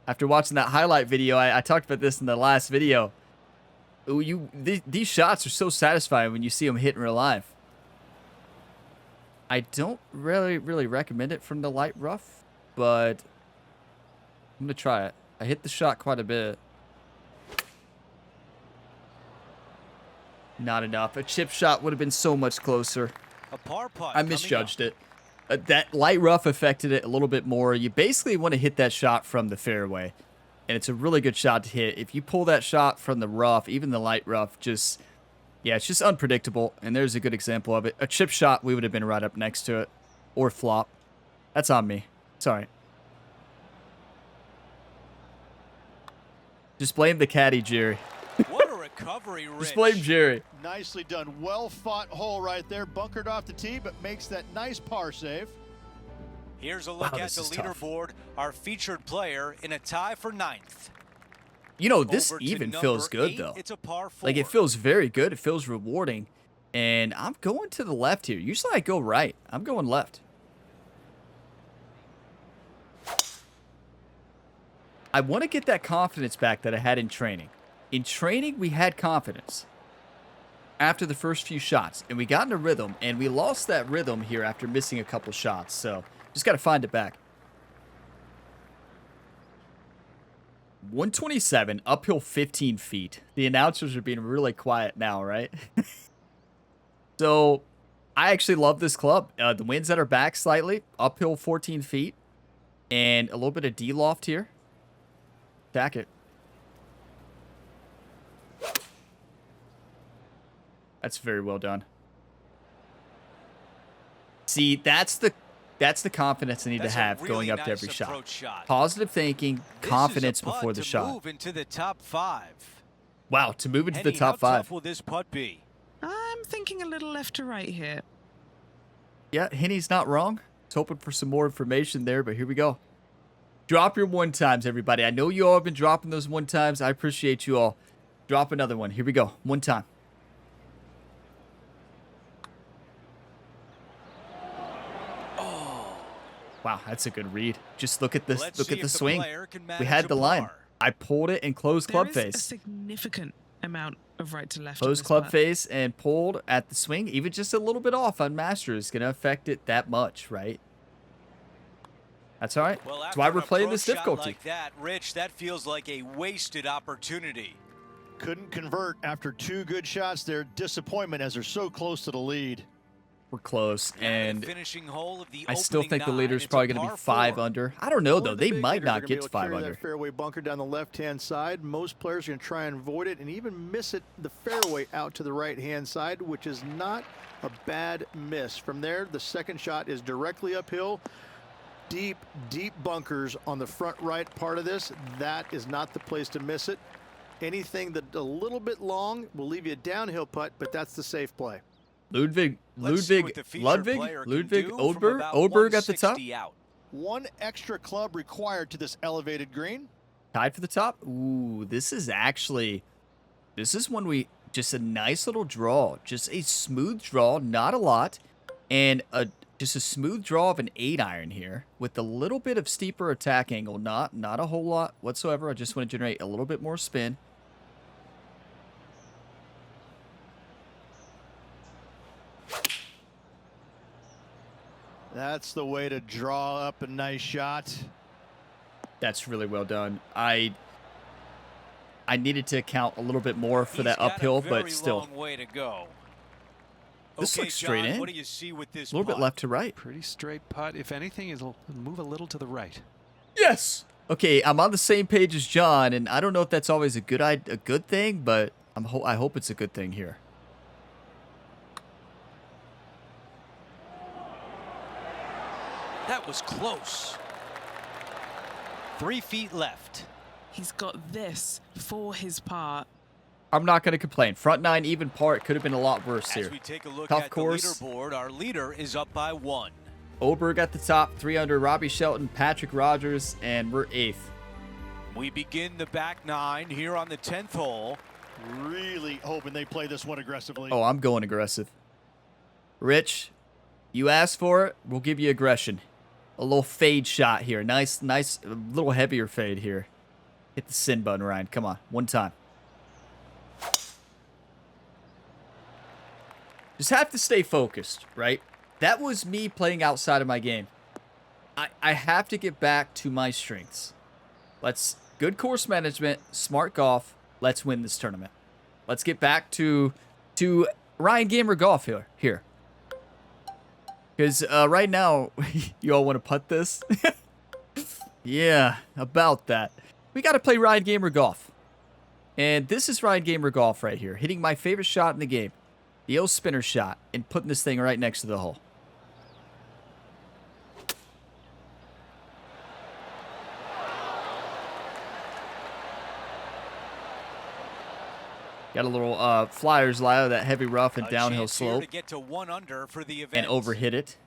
After watching that highlight video, I talked about this in the last video. These shots are so satisfying when you see them hit in real life. I don't really recommend it from the light rough, but I'm going to try it. I hit the shot quite a bit. Not enough. A chip shot would have been so much closer. A par putt. I misjudged it. That light rough affected it a little bit more. You basically want to hit that shot from the fairway, and it's a really good shot to hit. If you pull that shot from the rough, even the light rough, yeah, it's just unpredictable, and there's a good example of it. A chip shot, we would have been right up next to it, or flop. That's on me. It's all right. Just blame the caddy, Jerry. What a recovery, Rich. Just blame Jerry. Nicely done. Well fought hole right there. Bunkered off the tee, but makes that nice par save. Here's a look Wow, at this the is tough. leaderboard. Our featured player in a tie for 9th. You know, this Over to even number feels good, 8, though. It's a par 4. Like, it feels very good. It feels rewarding. And I'm going to the left here. Usually I go right. I'm going left. I want to get that confidence back that I had in training. In training, we had confidence after the first few shots, and we got in a rhythm, and we lost that rhythm here after missing a couple shots. So just got to find it back. 127, uphill 15 feet. The announcers are being really quiet now, right? So I actually love this club. The winds that are back slightly, uphill 14 feet, and a little bit of D-loft here. Attack it. That's very well done. See, that's the confidence I need to have going up to every shot. Positive thinking, confidence before the shot. Move into the top 5. Wow, to move into the Henny, top how 5. tough will this putt be? I'm thinking a little left to right here. Yeah, Henny's not wrong. I was hoping for some more information there, but here we go. Drop your 1-times, everybody. I know you all have been dropping those 1-times. I appreciate you all. Drop another one. Here we go. 1 time. Oh. Wow, that's a good read. Just look at the swing. We had the line. I pulled it and closed club There is a face. significant amount of right to left. Closed club face and pulled at the swing. Even just a little bit off on Master is going to affect it that much, right? That's all right. Well, that's why we're playing this shot difficulty. like that, Rich, that feels like a wasted opportunity. Couldn't convert after 2 good shots there. Disappointment as they're so close to the lead. We're close, and finishing hole of the I still think the 9. leader's probably going to be 5 under. I don't know, though. The They big might hitters are not gonna be get able to to 5 carry under. that fairway bunker down the left-hand side. Most players are going to try and avoid it and even miss it the fairway out to the right-hand side, which is not a bad miss. From there, the second shot is directly uphill. Deep, deep bunkers on the front right part of this. That is not the place to miss it. Anything that a little bit long will leave you a downhill putt, but that's the safe play. Ludwig Oberg at the top. Out. 1 extra club required to this elevated green. Tied for the top. Ooh, this is when just a nice little draw. Just a smooth draw, not a lot. And just a smooth draw of an 8-iron here with a little bit of steeper attack angle. Not a whole lot whatsoever. I just want to generate a little bit more spin. That's the way to draw up a nice shot. That's really well done. I needed to account a little bit more for that uphill, but still. Long way to go. This Okay, looks straight John, in. What do you see with this A little bit putt? left to right. Pretty straight putt. If anything, it'll move a little to the right. Yes. Okay, I'm on the same page as John, and I don't know if that's always a good thing, but I hope it's a good thing here. That was close. 3 feet left. He's got this for his part. I'm not going to complain. Front 9 even par. It could have been a lot worse here. As we take a look Tough at course. the leaderboard, our leader is up by 1. Oberg at the top, 3 under. Robbie Shelton, Patrick Rogers, and we're 8th. We begin the back 9 here on the 10th hole. Really hoping they play this one aggressively. Oh, I'm going aggressive. Rich, you asked for it. We'll give you aggression. A little fade shot here. Nice, a little heavier fade here. Hit the sin button, Ryan. Come on, one time. Just have to stay focused, right? That was me playing outside of my game. I have to get back to my strengths. Good course management, smart golf. Let's win this tournament. Let's get back to Ryan Gamer golf here. Because right now, you all want to putt this? Yeah, about that. We got to play Ryan Gamer golf. And this is Ryan Gamer golf right here. Hitting my favorite shot in the game. The old spinner shot. And putting this thing right next to the hole. Got a little flyers lie of that heavy rough and downhill slope. To get to 1 under for the event. And overhit it.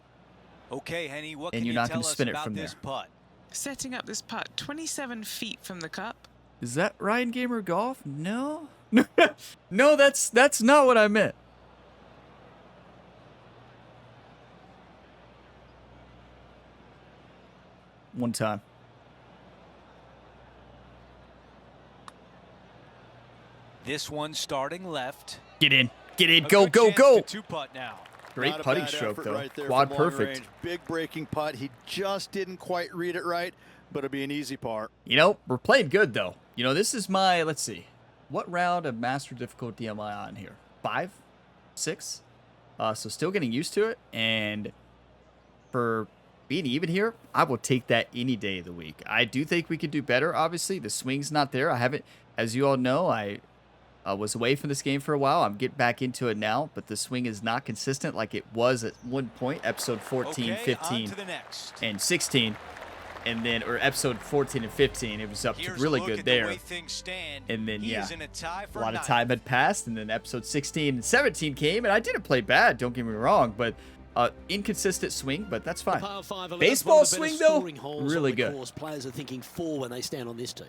Okay, Henny, what And can you're you not tell gonna us spin it about from this there. putt? Setting up this putt 27 feet from the cup. Is that Ryan Gamer golf? No. No, that's not what I meant. One time. This one starting left. Get in. A Go, good go, chance go. to 2-putt now. Great Not a putting bad stroke, effort though. right there Quad from long perfect. range. Big breaking putt. He just didn't quite read it right, but it'll be an easy par. You know, we're playing good, though. You know, this is my, let's see. What round of Master Difficulty am I on here? 5? 6? So still getting used to it. And for being even here, I will take that any day of the week. I do think we could do better, obviously. The swing's not there. I haven't, as you all know, I was away from this game for a while. I'm getting back into it now, but the swing is not consistent like it was at one point, episode 14, Okay, 15, on to the next. and 16. And then, or episode 14 and 15, it was up to Here's really a look good at the there. way things stand. And then, He yeah, is in a tie for a lot of ninth. time had passed, and then episode 16 and 17 came, and I didn't play bad, don't get me wrong, but inconsistent swing, but that's fine. Par 5, Baseball one of the better swing, though, scoring holes really on the good. course. Players are thinking 4 when they stand on this tee.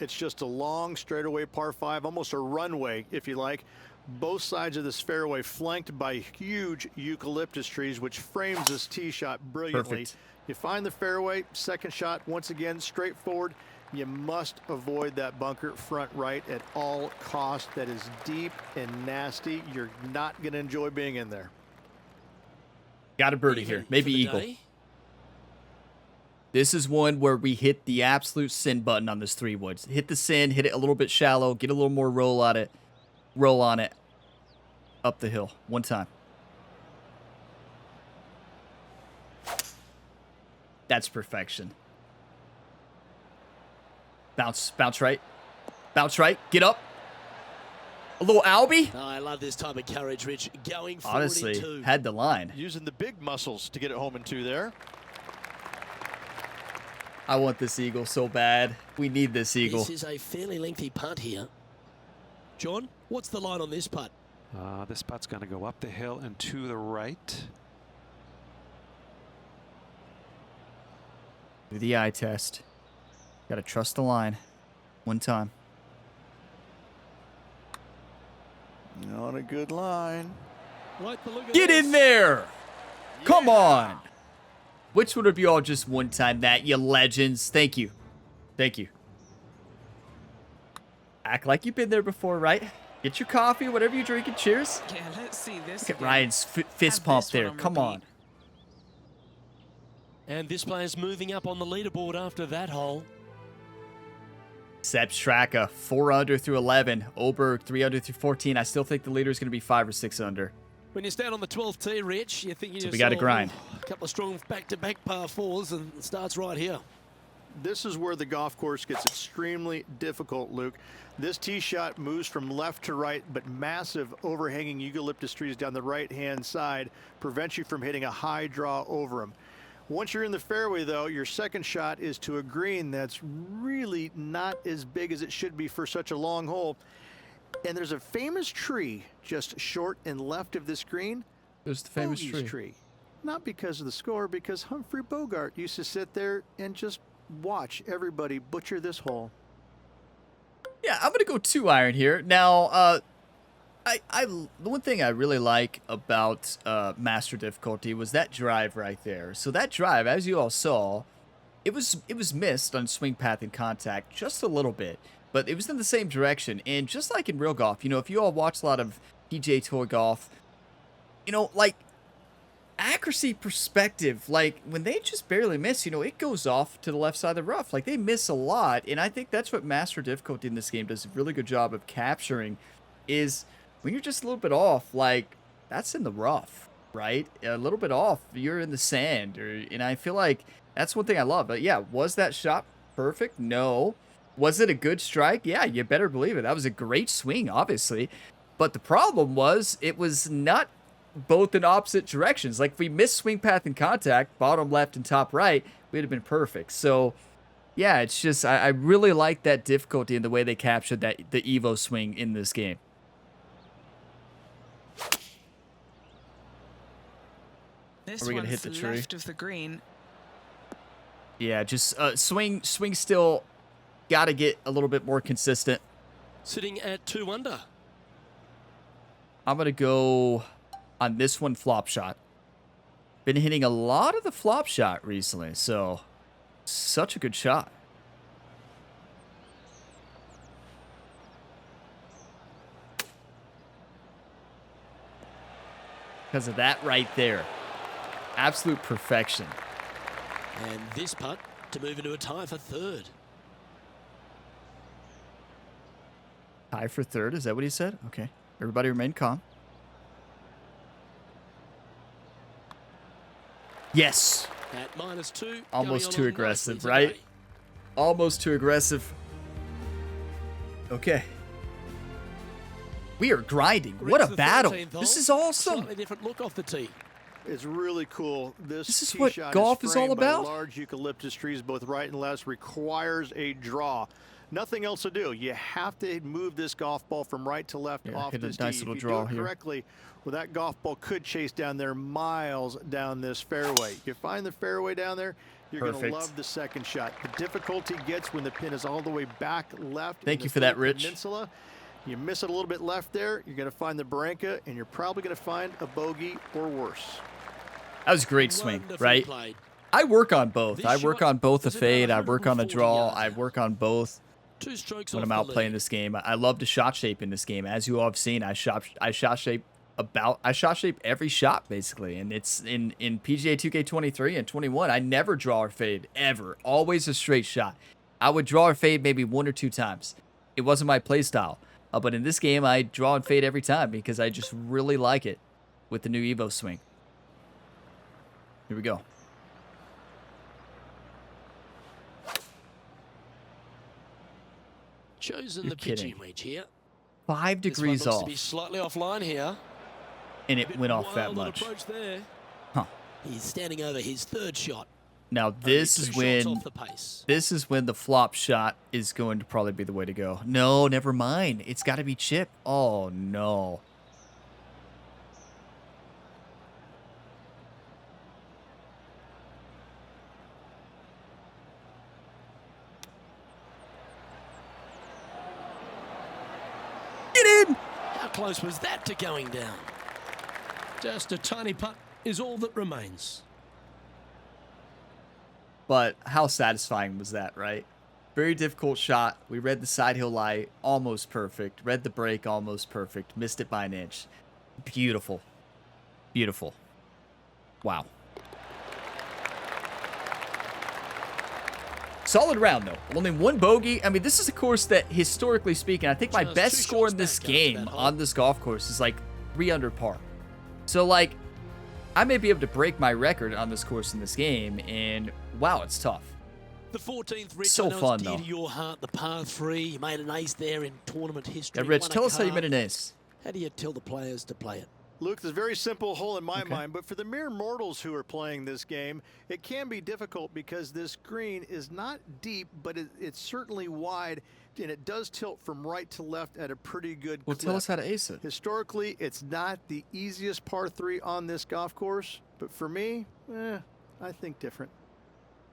It's just a long straightaway par 5, almost a runway, if you like. Both sides of this fairway flanked by huge eucalyptus trees, which frames this tee shot brilliantly. Perfect. You find the fairway, second shot, once again, straightforward. You must avoid that bunker front right at all costs. That is deep and nasty. You're not going to enjoy being in there. Got a birdie here. Maybe eagle. Day. This is one where we hit the absolute send button on this 3-wood. Hit the send, hit it a little bit shallow, get a little more roll on it, up the hill, one time. That's perfection. Bounce right, get up. A little Albie. Oh, I love this type of courage, Rich. Going forward Honestly, in 2. had the line. Using the big muscles to get it home in 2 there. I want this eagle so bad. We need this eagle. This is a fairly lengthy putt here. John, what's the line on this putt? This putt's going to go up the hill and to the right. Do the eye test. Got to trust the line. One time. Not a good line. Like the look of Get this. in there! Come on! Which would it be all just one time that, you legends? Thank you. Thank you. Act like you've been there before, right? Get your coffee, whatever you're drinking. Cheers. Yeah, let's see this. Look at again. Ryan's fist Have pump this one there. on Come repeat. on. And this player's moving up on the leaderboard after that hole. Sepp Straka, 4 under through 11. Oberg, 3 under through 14. I still think the leader is going to be 5 or 6 under. When you stand on the 12th tee, Rich, you think you So just we gotta grind. A couple of strong back-to-back par 4s, and it starts right here. This is where the golf course gets extremely difficult, Luke. This tee shot moves from left to right, but massive overhanging eucalyptus trees down the right-hand side prevents you from hitting a high draw over them. Once you're in the fairway, though, your second shot is to a green that's really not as big as it should be for such a long hole. And there's a famous tree just short and left of this green. There's the famous Bogey's tree. tree. Not because of the score, because Humphrey Bogart used to sit there and just watch everybody butcher this hole. Yeah, I'm gonna go 2-iron here. Now, the one thing I really like about Master Difficulty was that drive right there. So that drive, as you all saw, it was missed on swing path and contact just a little bit, but it was in the same direction. And just like in real golf, you know, if you all watch a lot of PGA Tour golf, you know, like accuracy perspective, like when they just barely miss, you know, it goes off to the left side of the rough. Like they miss a lot, and I think that's what Master Difficulty in this game does a really good job of capturing, is when you're just a little bit off, like that's in the rough, right? A little bit off, you're in the sand, and I feel like that's one thing I love. But yeah, was that shot perfect? No. Was it a good strike? Yeah, you better believe it. That was a great swing, obviously. But the problem was it was not both in opposite directions. Like if we missed swing path and contact, bottom left and top right, we'd have been perfect. So yeah, it's just I really like that difficulty in the way they captured that the Evo swing in this game. This Are we gonna one's hit the tree? left of the green. Yeah, just swing still got to get a little bit more consistent. Sitting at 2 under. I'm going to go on this one flop shot. Been hitting a lot of the flop shot recently, so such a good shot. Because of that right there. Absolute perfection. And this putt to move into a tie for 3rd. Tie for 3rd, is that what he said? Okay. Everybody remain calm. Yes. At -2. Almost going too on aggressive, nicely right? today. Almost too aggressive. Okay. We are grinding. What a Reach the battle. 13th This hole. is awesome. Slightly different look off the tee. It's really cool. This is tee what shot golf is all framed by about. Large eucalyptus trees, both right and left, requires a draw. Nothing else to do. You have to move this golf ball from right to left Yeah, off hit a this nice tee. little If you draw do it here. correctly, well, that golf ball could chase down there miles down this fairway. You find the fairway down there, you're going to Perfect. love the second shot. The difficulty gets when the pin is all the way back left. Thank in you this for that, little Rich. Peninsula. You miss it a little bit left there, you're going to find the Barranca, and you're probably going to find a bogey or worse. That was a great swing, Wonderfully right? played. I work on both. This I work shot on both a is about fade. I work on a 140 draw. yards I out. work on both 2 strokes when off I'm out the playing lead. this game. I love to shot shape in this game. As you all have seen, I shot shape every shot basically, and it's in PGA 2K23 and 21. I never draw or fade ever. Always a straight shot. I would draw or fade maybe 1 or 2 times. It wasn't my play style, but in this game I draw and fade every time because I just really like it with the new Evo swing. Here we go. Chosen You're the pitching kidding. wedge here. 5 degrees this one looks off, to be slightly offline here. and A it bit went off that wild an much. approach there. Huh. He's standing over his 3rd shot. Now this Only is 2 when shots off the pace. the flop shot is going to probably be the way to go. No, never mind. It's got to be chip. Oh no. Get in. How close was that to going down? Just a tiny putt is all that remains. But how satisfying was that, right? Very difficult shot. We read the side hill lie, almost perfect. Read the break, almost perfect. Missed it by an inch. Beautiful. Beautiful. Wow. Solid round, though. Only 1 bogey. I mean, this is a course that, historically speaking, I think my Just best 2 score shots in this back after game that hole. on this golf course is like 3 under par. So, like, I may be able to break my record on this course in this game, and wow, it's tough. The 14th, Rich, So I know fun, it's dear though. to your heart, the par 3. You made an ace there in tournament history. Yeah, Rich, won a tell us how you car. made an ace. How do you tell the players to play it? Luke, there's a very simple hole in my Okay. mind, but for the mere mortals who are playing this game, it can be difficult because this green is not deep, but it's certainly wide, and it does tilt from right to left at a pretty good Well, clip. tell us how to ace it. Historically, it's not the easiest par 3 on this golf course, but for me, I think different.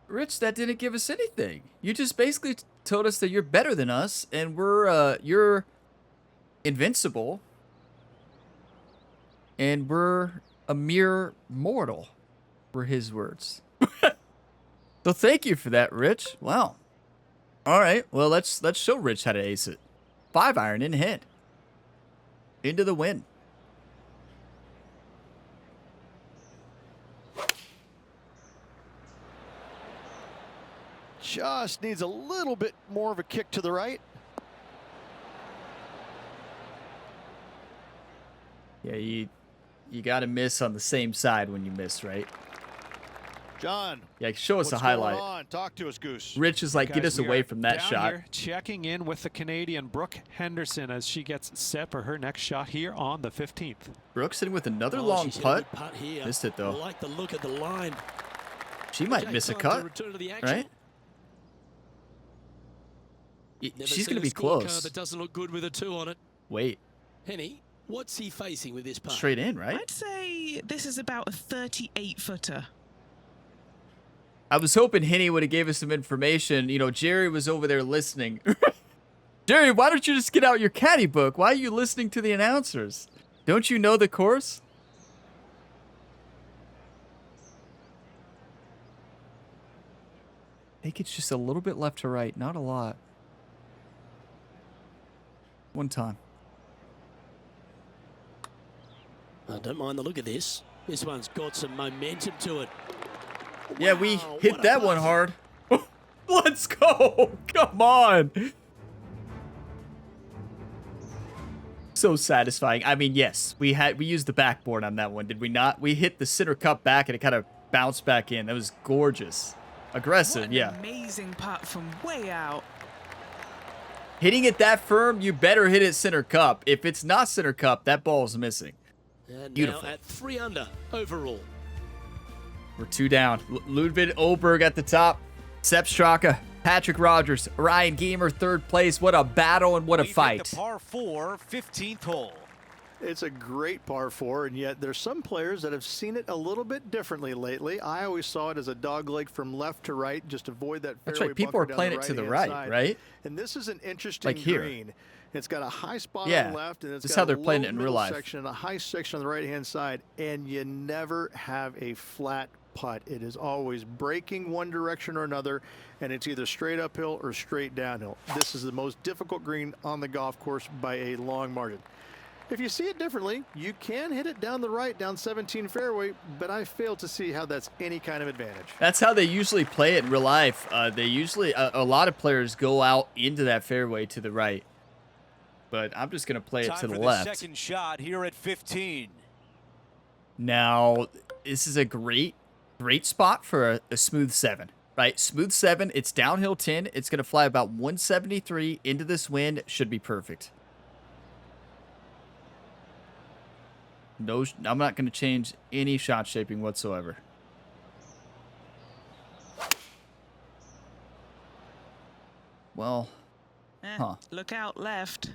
Rich, that didn't give us anything. You just basically told us that you're better than us, and you're invincible, and we're a mere mortal, were his words. So thank you for that, Rich. Wow. All right, well, let's show Rich how to ace it. 5-iron in hand. Into the wind. Just needs a little bit more of a kick to the right. Yeah, you got to miss on the same side when you miss, right? John, Yeah, show us what's a highlight. going on? Talk to us, Goose. Rich is like, get Guys, us we away are from that down shot. here checking in with the Canadian Brooke Henderson as she gets set for her next shot here on the 15th. Brooks sitting with another Oh, long she's hit a putt. good putt here. Missed it, though. I like the look of the line. She might Okay, miss a time to cut, return to the action. right? Never She's seen going to a be scorecard close. that doesn't look good with a 2 on it. Wait, Henny, what's he facing with this putt? straight in, right? I'd say this is about a 38-footer. I was hoping Henny would have gave us some information. You know, Jerry was over there listening. Jerry, why don't you just get out your caddy book? Why are you listening to the announcers? Don't you know the course? I think it's just a little bit left to right, not a lot. One time. I don't mind the look of this. This one's got some momentum to it. Yeah, we Wow, hit what a that one putt. hard. Let's go. Come on. So satisfying. I mean, yes, we used the backboard on that one, did we not? We hit the center cup back and it kind of bounced back in. That was gorgeous. Aggressive, What an yeah. amazing putt from way out. Hitting it that firm, you better hit it center cup. If it's not center cup, that ball's missing. And Beautiful. now at 3 under overall. We're 2 down. Ludwig Oberg at the top. Sepp Straka, Patrick Rogers, Ryan Gamer, 3rd place. What a battle and what a We've hit fight. the par 4, 15th hole. It's a great par 4, and yet there's some players that have seen it a little bit differently lately. I always saw it as a dogleg from left to right, just avoid that fairway That's right. People bunker are down playing the it to the right-hand right, side. right? And this is an interesting Like here. green. It's got a high spot Yeah, on the left, and it's this is got how they're a playing low it in real middle life. section and a high section on the right-hand side, and you never have a flat putt. It is always breaking one direction or another, and it's either straight uphill or straight downhill. This is the most difficult green on the golf course by a long margin. If you see it differently, you can hit it down the right, down 17 fairway, but I fail to see how that's any kind of advantage. That's how they usually play it in real life. They usually, a lot of players go out into that fairway to the right. But I'm just going to play it to the left. Time for the second shot here at 15. Now, this is a great spot for a smooth 7, right? Smooth 7, it's downhill 10. It's going to fly about 173 into this wind. Should be perfect. No, I'm not going to change any shot shaping whatsoever. Well, Look out left.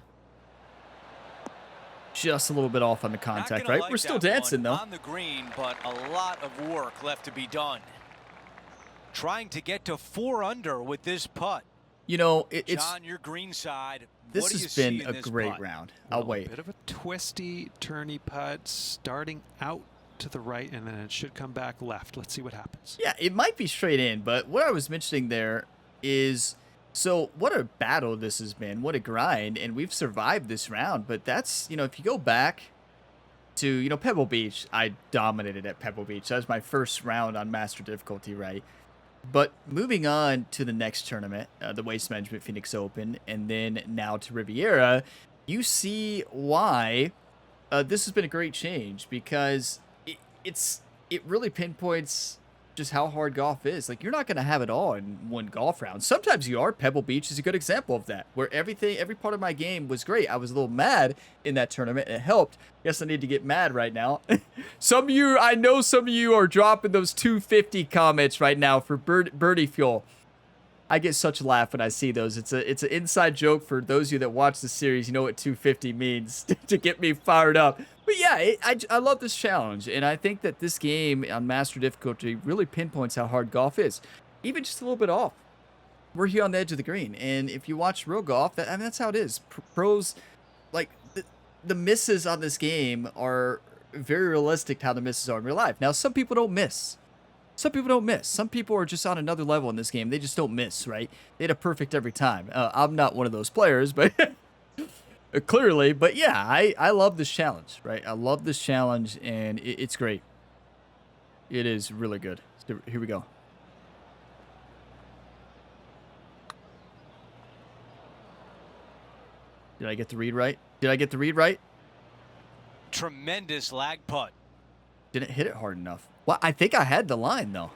Just a little bit off on the contact, right? We're still dancing, though. On the green, but a lot of work left to be done. Trying to get to 4 under with this putt. You know, it's John, your green side. This has been a great round. I'll wait. A bit of a twisty, turny putt, starting out to the right, and then it should come back left. Let's see what happens. Yeah, it might be straight in, but what I was mentioning there is, so what a battle this has been. What a grind, and we've survived this round. But that's, you know, if you go back to, you know, Pebble Beach, I dominated at Pebble Beach. That was my first round on Master difficulty, right? But moving on to the next tournament, the Waste Management Phoenix Open, and then now to Riviera, you see why this has been a great change, because it really pinpoints just how hard golf is. Like, you're not going to have it all in one golf round. Sometimes you are. Pebble Beach is a good example of that, where every part of my game was great. I was a little mad in that tournament. It helped. Guess I need to get mad right now. I know some of you are dropping those 250 comments right now for birdie fuel. I get such a laugh when I see those. It's an inside joke for those of you that watch the series. You know what 250 means to get me fired up. But yeah, I love this challenge, and I think that this game on Master difficulty really pinpoints how hard golf is, even just a little bit off. We're here on the edge of the green, and if you watch real golf, that's how it is. Pros, like the misses on this game are very realistic to how the misses are in real life. Now, some people don't miss. Some people are just on another level in this game. They just don't miss, right? They hit a perfect every time. I'm not one of those players, but clearly. But yeah, I love this challenge, right? I love this challenge, and it's great. It is really good. So here we go. Did I get the read right? Tremendous lag putt. Didn't hit it hard enough. Well, I think I had the line, though.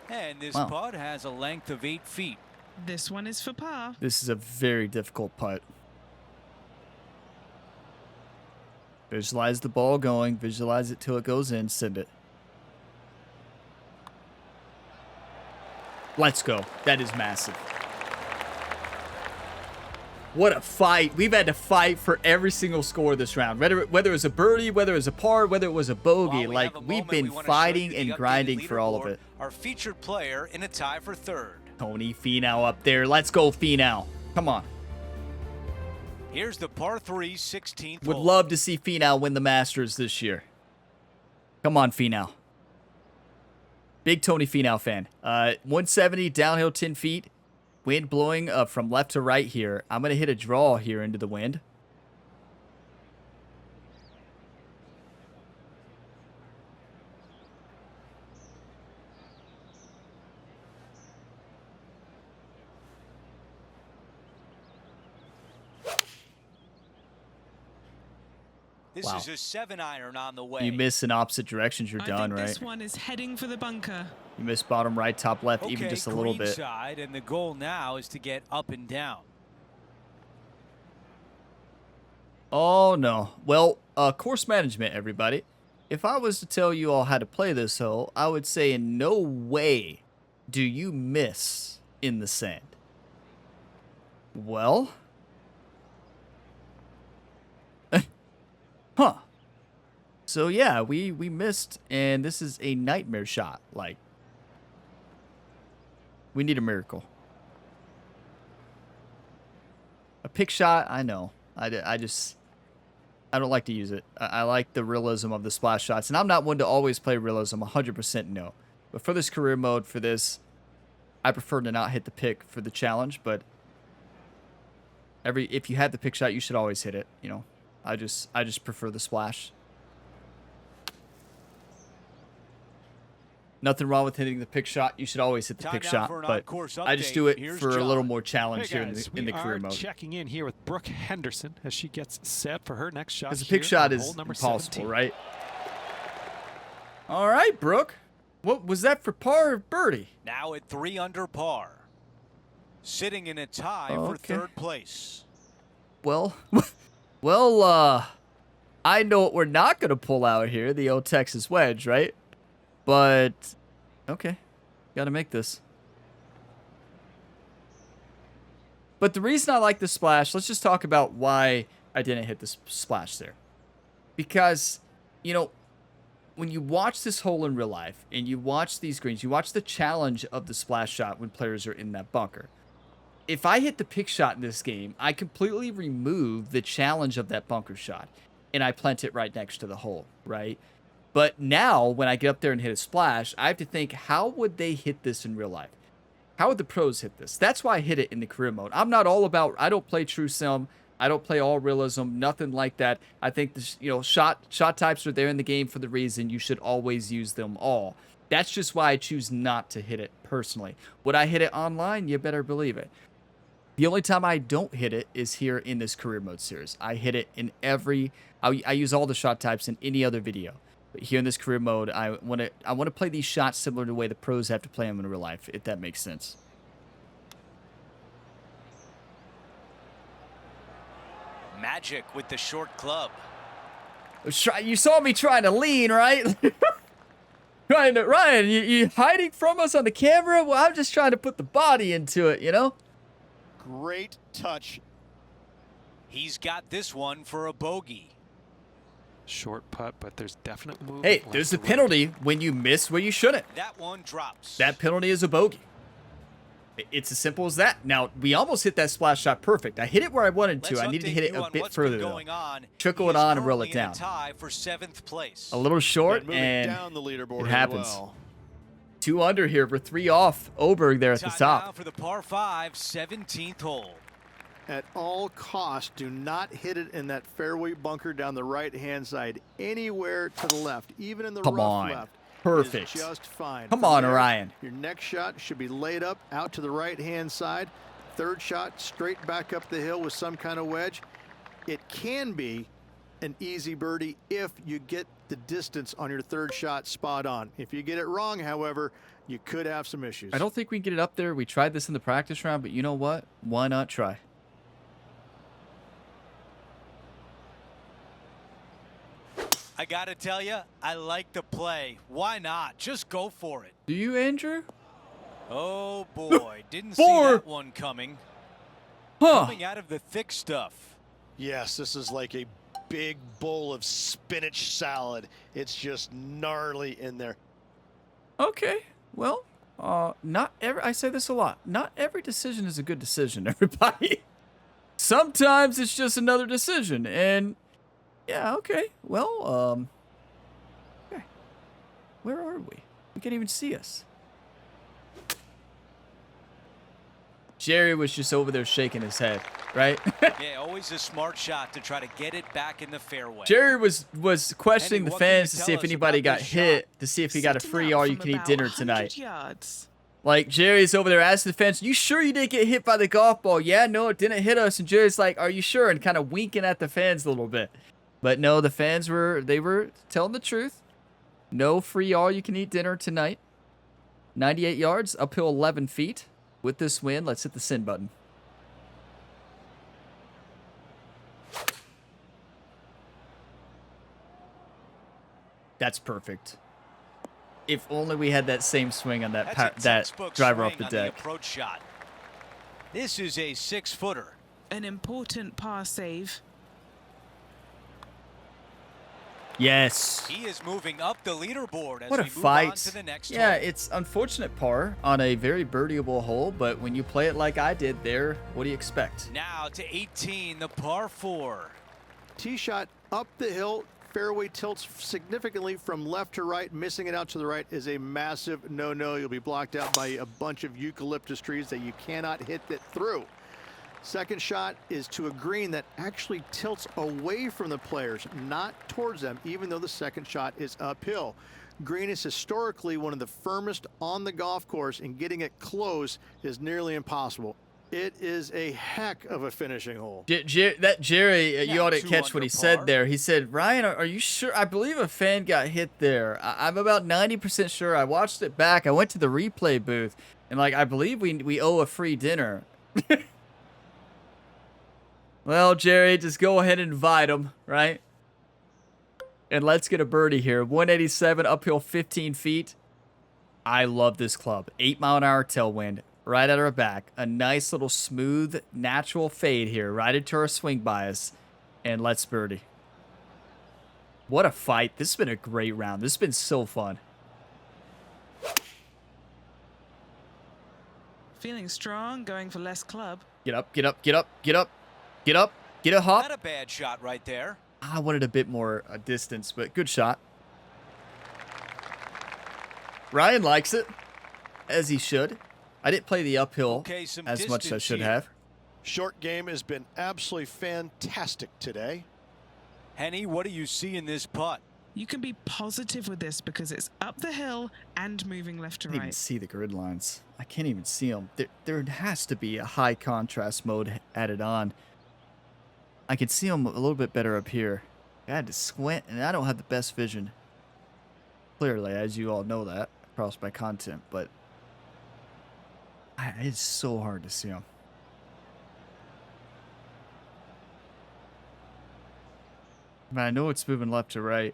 And this putt has a length of 8 feet. This one is for par. This is a very difficult putt. Visualize the ball going. Visualize it till it goes in. Send it. Let's go. That is massive. What a fight. We've had to fight for every single score this round. Whether it was a birdie, whether it was a par, whether it was a bogey. Like, we've been fighting and grinding for all of it. Our featured player in a tie for third. Tony Finau up there. Let's go, Finau. Come on. Here's the par 3 16th Would hole. love to see Finau win the Masters this year. Come on, Finau. Big Tony Finau fan. 170, downhill 10 feet. Wind blowing from left to right here. I'm going to hit a draw here into the wind. This is a 7-iron on the way. You miss in opposite directions, you're done, I think right? this one is heading for the bunker. You miss bottom right, top left, even just a little bit. Side, and the goal now is to get up and down. Oh, no. Well, course management, everybody. If I was to tell you all how to play this hole, I would say in no way do you miss in the sand. Well... Huh. So yeah, we missed, and this is a nightmare shot. Like, we need a miracle. A pick shot, I know. I don't like to use it. I like the realism of the splash shots, and I'm not one to always play realism. 100% no. But for this career mode, for this, I prefer to not hit the pick for the challenge. But if you had the pick shot, you should always hit it. You know, I just prefer the splash. Nothing wrong with hitting the pick shot. You should always hit the pick shot, but I just do it for a little more challenge here in the career mode. Checking in here with Brooke Henderson as she gets set for her next shot. Because the pick shot is impossible, 17. right? All right, Brooke. What was that for par or birdie? Now at 3 under par. Sitting in a tie for third place. Well, I know what we're not going to pull out here, the old Texas wedge, right? But, okay, got to make this. But the reason I like the splash, let's just talk about why I didn't hit the splash there. Because, you know, when you watch this hole in real life and you watch these greens, you watch the challenge of the splash shot when players are in that bunker. If I hit the pick shot in this game, I completely remove the challenge of that bunker shot and I plant it right next to the hole, right? But now, when I get up there and hit a splash, I have to think, how would they hit this in real life? How would the pros hit this? That's why I hit it in the career mode. I'm not all about, I don't play true sim. I don't play all realism, nothing like that. I think, this, you know, shot types are there in the game for the reason you should always use them all. That's just why I choose not to hit it personally. Would I hit it online? You better believe it. The only time I don't hit it is here in this career mode series. I hit it in I use all the shot types in any other video. But here in this career mode, I want to play these shots similar to the way the pros have to play them in real life, if that makes sense. Magic with the short club. You saw me trying to lean, right? Ryan, you hiding from us on the camera? Well, I'm just trying to put the body into it, you know? Great touch. He's got this one for a bogey. Short putt, but there's definite movement. Hey, there's a penalty when you miss where you shouldn't. That one drops. That penalty is a bogey. It's as simple as that. Now, we almost hit that splash shot perfect. I hit it where I wanted to. I needed to hit it a bit further, though. Trickle it on and roll it down. Tie for 7th place. A little short, and down the leaderboard it happens. Well. 2 under here. We're 3 off Oberg there at the top. Now for the par 5, 17th hole. At all costs, do not hit it in that fairway bunker down the right-hand side. Anywhere to the left, even in the rough left. Perfect. Is just fine. Come on, Orion. Your next shot should be laid up out to the right-hand side. Third shot straight back up the hill with some kind of wedge. It can be an easy birdie if you get the distance on your third shot spot on. If you get it wrong, however, you could have some issues. I don't think we can get it up there. We tried this in the practice round, but you know what? Why not try? I gotta tell you, I like the play. Why not? Just go for it. Do you, Andrew? Oh boy, didn't see that one coming. Coming out of the thick stuff. Yes, this is like a big bowl of spinach salad. It's just gnarly in there. Okay, well, I say this a lot. Not every decision is a good decision, everybody. Sometimes it's just another decision, and yeah, okay. Well, okay. Where are we? We can't even see us. Jerry was just over there shaking his head, right? Yeah, always a smart shot to try to get it back in the fairway. Jerry was questioning the fans to see if anybody got hit, to see if he got a free all-you-can-eat dinner tonight. Yards. Like, Jerry's over there asking the fans, you sure you didn't get hit by the golf ball? Yeah, no, it didn't hit us. And Jerry's like, are you sure? And kind of winking at the fans a little bit. But no, the fans were telling the truth. No free all-you-can-eat dinner tonight. 98 yards, uphill 11 feet. With this win, let's hit the send button. That's perfect. If only we had that same swing on that driver off the deck. Approach shot. This is a 6-footer. An important par save. Yes. He is moving up the leaderboard as what a we move fight. on to the next yeah, hole. It's unfortunate par on a very birdieable hole, but when you play it like I did there, what do you expect? Now to 18, the par 4. Tee shot up the hill, fairway tilts significantly from left to right. Missing it out to the right is a massive no-no. You'll be blocked out by a bunch of eucalyptus trees that you cannot hit it through. Second shot is to a green that actually tilts away from the players, not towards them, even though the second shot is uphill. Green is historically one of the firmest on the golf course, and getting it close is nearly impossible. It is a heck of a finishing hole. Jerry, you ought to catch what he under said par. there. He said, Ryan, are you sure? I believe a fan got hit there. I'm about 90% sure. I watched it back. I went to the replay booth, and like I believe we owe a free dinner. Well, Jerry, just go ahead and invite him, right? And let's get a birdie here. 187, uphill 15 feet. I love this club. 8-mile-an-hour tailwind right at our back. A nice little smooth, natural fade here, right into our swing bias. And let's birdie. What a fight. This has been a great round. This has been so fun. Feeling strong, going for less club. Get up, get up, get up, get up, get up, get a hop. Not a bad shot right there. I wanted a bit more distance, but good shot. Ryan likes it, as he should. I didn't play the uphill Okay, some as much as I distance should here. have. Short game has been absolutely fantastic today. Henny, what do you see in this putt? You can be positive with this because it's up the hill and moving left to I can't even right. see the grid lines. I can't even see them. There has to be a high contrast mode added on. I can see them a little bit better up here. I had to squint, and I don't have the best vision. Clearly, as you all know that across my content, but it's so hard to see them. But I know it's moving left to right.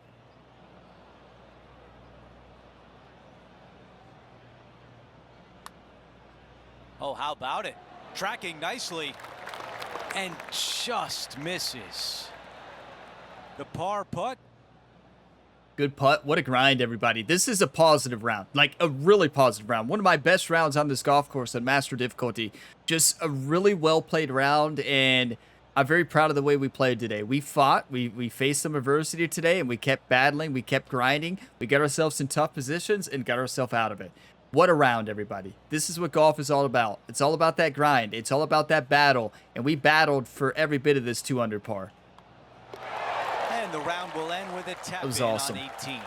Oh, how about it? Tracking nicely and just misses. The par putt. Good putt. What a grind, everybody. This is a positive round. Like, a really positive round. One of my best rounds on this golf course at Master difficulty. Just a really well-played round, and I'm very proud of the way we played today. We fought. We faced some adversity today, and we kept battling. We kept grinding. We got ourselves in tough positions and got ourselves out of it. What a round, everybody. This is what golf is all about. It's all about that grind. It's all about that battle, and we battled for every bit of this 2 under par. And the round will end with a tap was in awesome. on 18.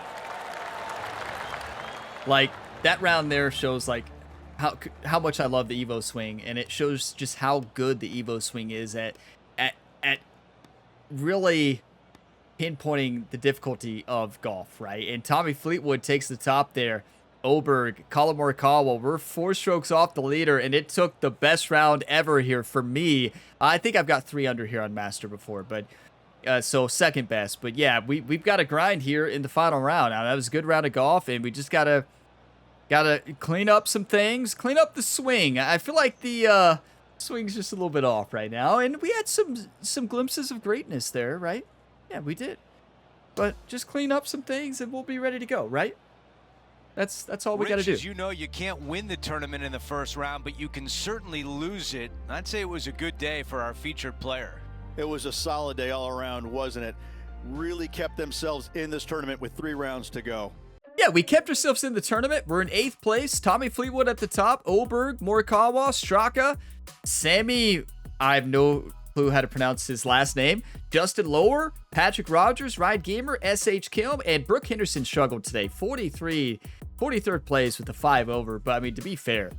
Like, that round there shows, like, how much I love the Evo swing, and it shows just how good the Evo swing is at really pinpointing the difficulty of golf, right? And Tommy Fleetwood takes the top there. Oberg, Colin Morikawa, we're 4 strokes off the leader, and it took the best round ever here for me. I think I've got 3 under here on Master before, but so second best. But yeah, we've got to grind here in the final round. Now, that was a good round of golf, and we just gotta clean up some things, clean up the swing. I feel like the swing's just a little bit off right now, and we had some glimpses of greatness there, right? Yeah, we did. But just clean up some things, and we'll be ready to go, right? That's all we got to do. As you know, you can't win the tournament in the first round, but you can certainly lose it. I'd say it was a good day for our featured player. It was a solid day all around, wasn't it? Really kept themselves in this tournament with 3 rounds to go. Yeah, we kept ourselves in the tournament. We're in 8th place. Tommy Fleetwood at the top. Oberg, Morikawa, Straka, Sammy, I have no clue how to pronounce his last name. Justin Lower, Patrick Rogers, Ryan Gamer, S.H. Kilm, and Brooke Henderson struggled today. 43rd place with the 5 over. But, I mean, to be fair,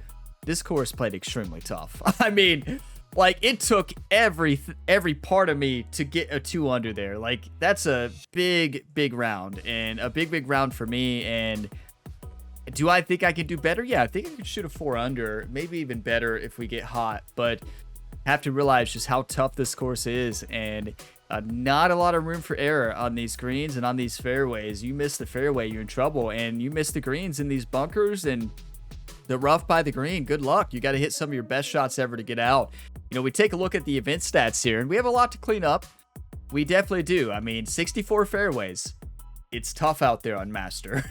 this course played extremely tough. I mean, like, it took every part of me to get a 2 under there. Like, that's a big round, and a big round for me. And do I think I can do better? Yeah, I think I can shoot a 4 under, maybe even better if we get hot. But have to realize just how tough this course is, and not a lot of room for error on these greens and on these fairways. You miss the fairway, you're in trouble, and you miss the greens in these bunkers and the rough by the green. Good luck. You got to hit some of your best shots ever to get out. You know, we take a look at the event stats here, and we have a lot to clean up. We definitely do. I mean, 64 fairways. It's tough out there on Master.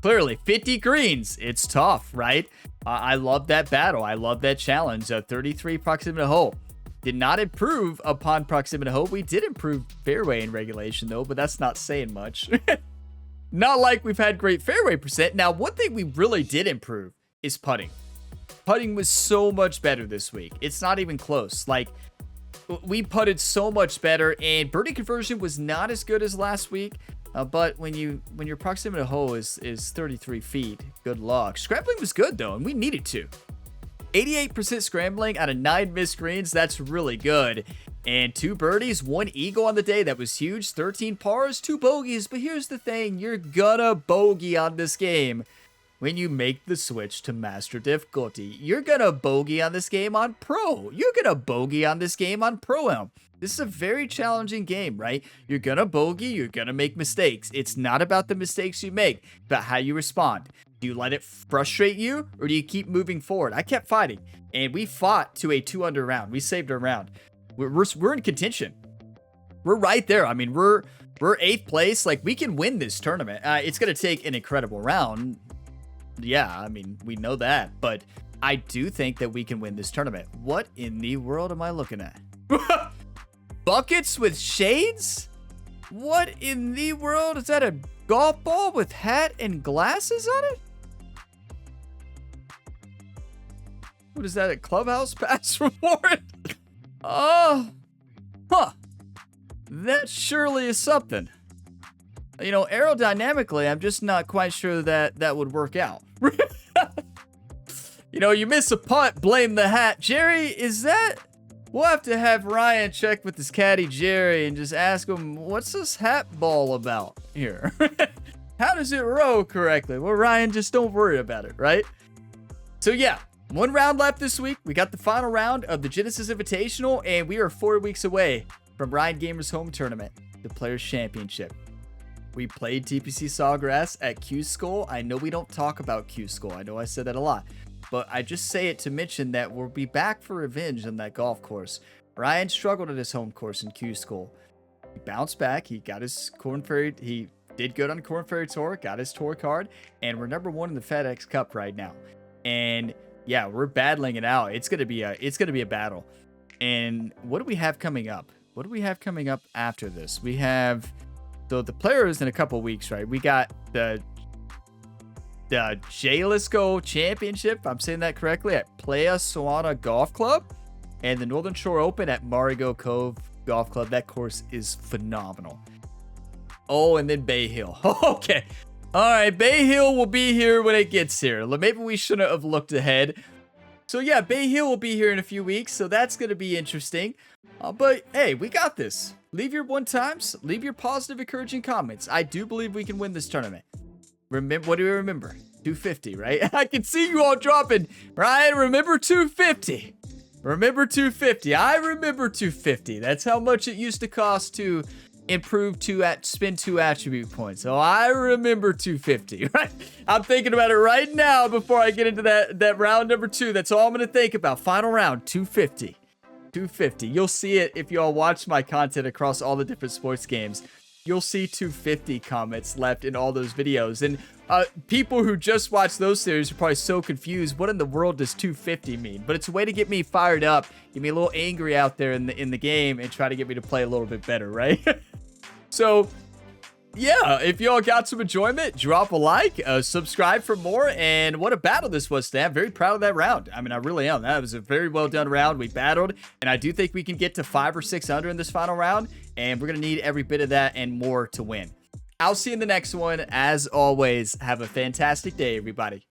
Clearly, 50 greens. It's tough, right? I love that battle. I love that challenge. 33 proximity hole. Did not improve upon proximity to hole. We did improve fairway in regulation, though, but that's not saying much. Not like we've had great fairway percent. Now, one thing we really did improve is putting. Putting was so much better this week. It's not even close. Like, we putted so much better, and birdie conversion was not as good as last week. But when your proximity to hole is 33 feet, good luck. Scrambling was good, though, and we needed to. 88% scrambling out of 9 missed greens. That's really good. And 2 birdies, 1 eagle on the day. That was huge. 13 pars, 2 bogeys. But here's the thing. You're gonna bogey on this game when you make the switch to master difficulty. You're gonna bogey on this game on pro. You're gonna bogey on this game on pro-am. This is a very challenging game, right? You're gonna bogey. You're gonna make mistakes. It's not about the mistakes you make, but how you respond. Do you let it frustrate you, or do you keep moving forward? I kept fighting, and we fought to a 2-under round. We saved our round. We're in contention. We're right there. I mean, we're 8th place. Like, we can win this tournament. It's going to take an incredible round. Yeah, I mean, we know that. But I do think that we can win this tournament. What in the world am I looking at? Buckets with shades? What in the world? Is that a golf ball with hat and glasses on it? What is that, a clubhouse pass reward? Oh, that surely is something. You know, aerodynamically, I'm just not quite sure that that would work out. You know, you miss a putt, blame the hat. Jerry, is that... We'll have to have Ryan check with his caddy, Jerry, and just ask him, what's this hat ball about here? How does it row correctly? Well, Ryan, just don't worry about it, right? So, yeah. 1 round left this week. We got the final round of the Genesis Invitational, and we are 4 weeks away from Ryan Gamer's home tournament, the Players Championship. We played TPC Sawgrass at Q-School. I know we don't talk about Q-School. I know I said that a lot, but I just say it to mention that we'll be back for revenge on that golf course. Ryan struggled at his home course in Q-School. He bounced back. He got his Corn Ferry. He did good on Corn Ferry Tour, got his tour card, and we're number 1 in the FedEx Cup right now. And yeah, we're battling it out. It's gonna be a battle. And what do we have coming up? What do we have coming up after this? We have the Players in a couple weeks, right? We got the Jalisco Championship, if I'm saying that correctly, at Playa Suana Golf Club, and the Northern Shore Open at Marigo Cove Golf Club. That course is phenomenal. Oh, and then Bay Hill. Okay. All right, Bay Hill will be here when it gets here. Maybe we shouldn't have looked ahead. So yeah, Bay Hill will be here in a few weeks, so that's going to be interesting. But hey, we got this. Leave your 1-times. Leave your positive, encouraging comments. I do believe we can win this tournament. Remember, what do we remember? 250, right? I can see you all dropping. Ryan, remember 250. Remember 250. I remember 250. That's how much it used to cost to improve spin 2 attribute points. So I remember 250, right? I'm thinking about it right now before I get into that round number 2. That's all I'm going to think about. Final round, 250. 250. You'll see it if you all watch my content across all the different sports games. You'll see 250 comments left in all those videos. And people who just watch those series are probably so confused. What in the world does 250 mean? But it's a way to get me fired up, get me a little angry out there in the game, and try to get me to play a little bit better, right? So, yeah, if y'all got some enjoyment, drop a like, subscribe for more, and what a battle this was, Stan. I'm very proud of that round. I mean, I really am. That was a very well done round. We battled, and I do think we can get to 5 or 6 under in this final round, and we're going to need every bit of that and more to win. I'll see you in the next one. As always, have a fantastic day, everybody.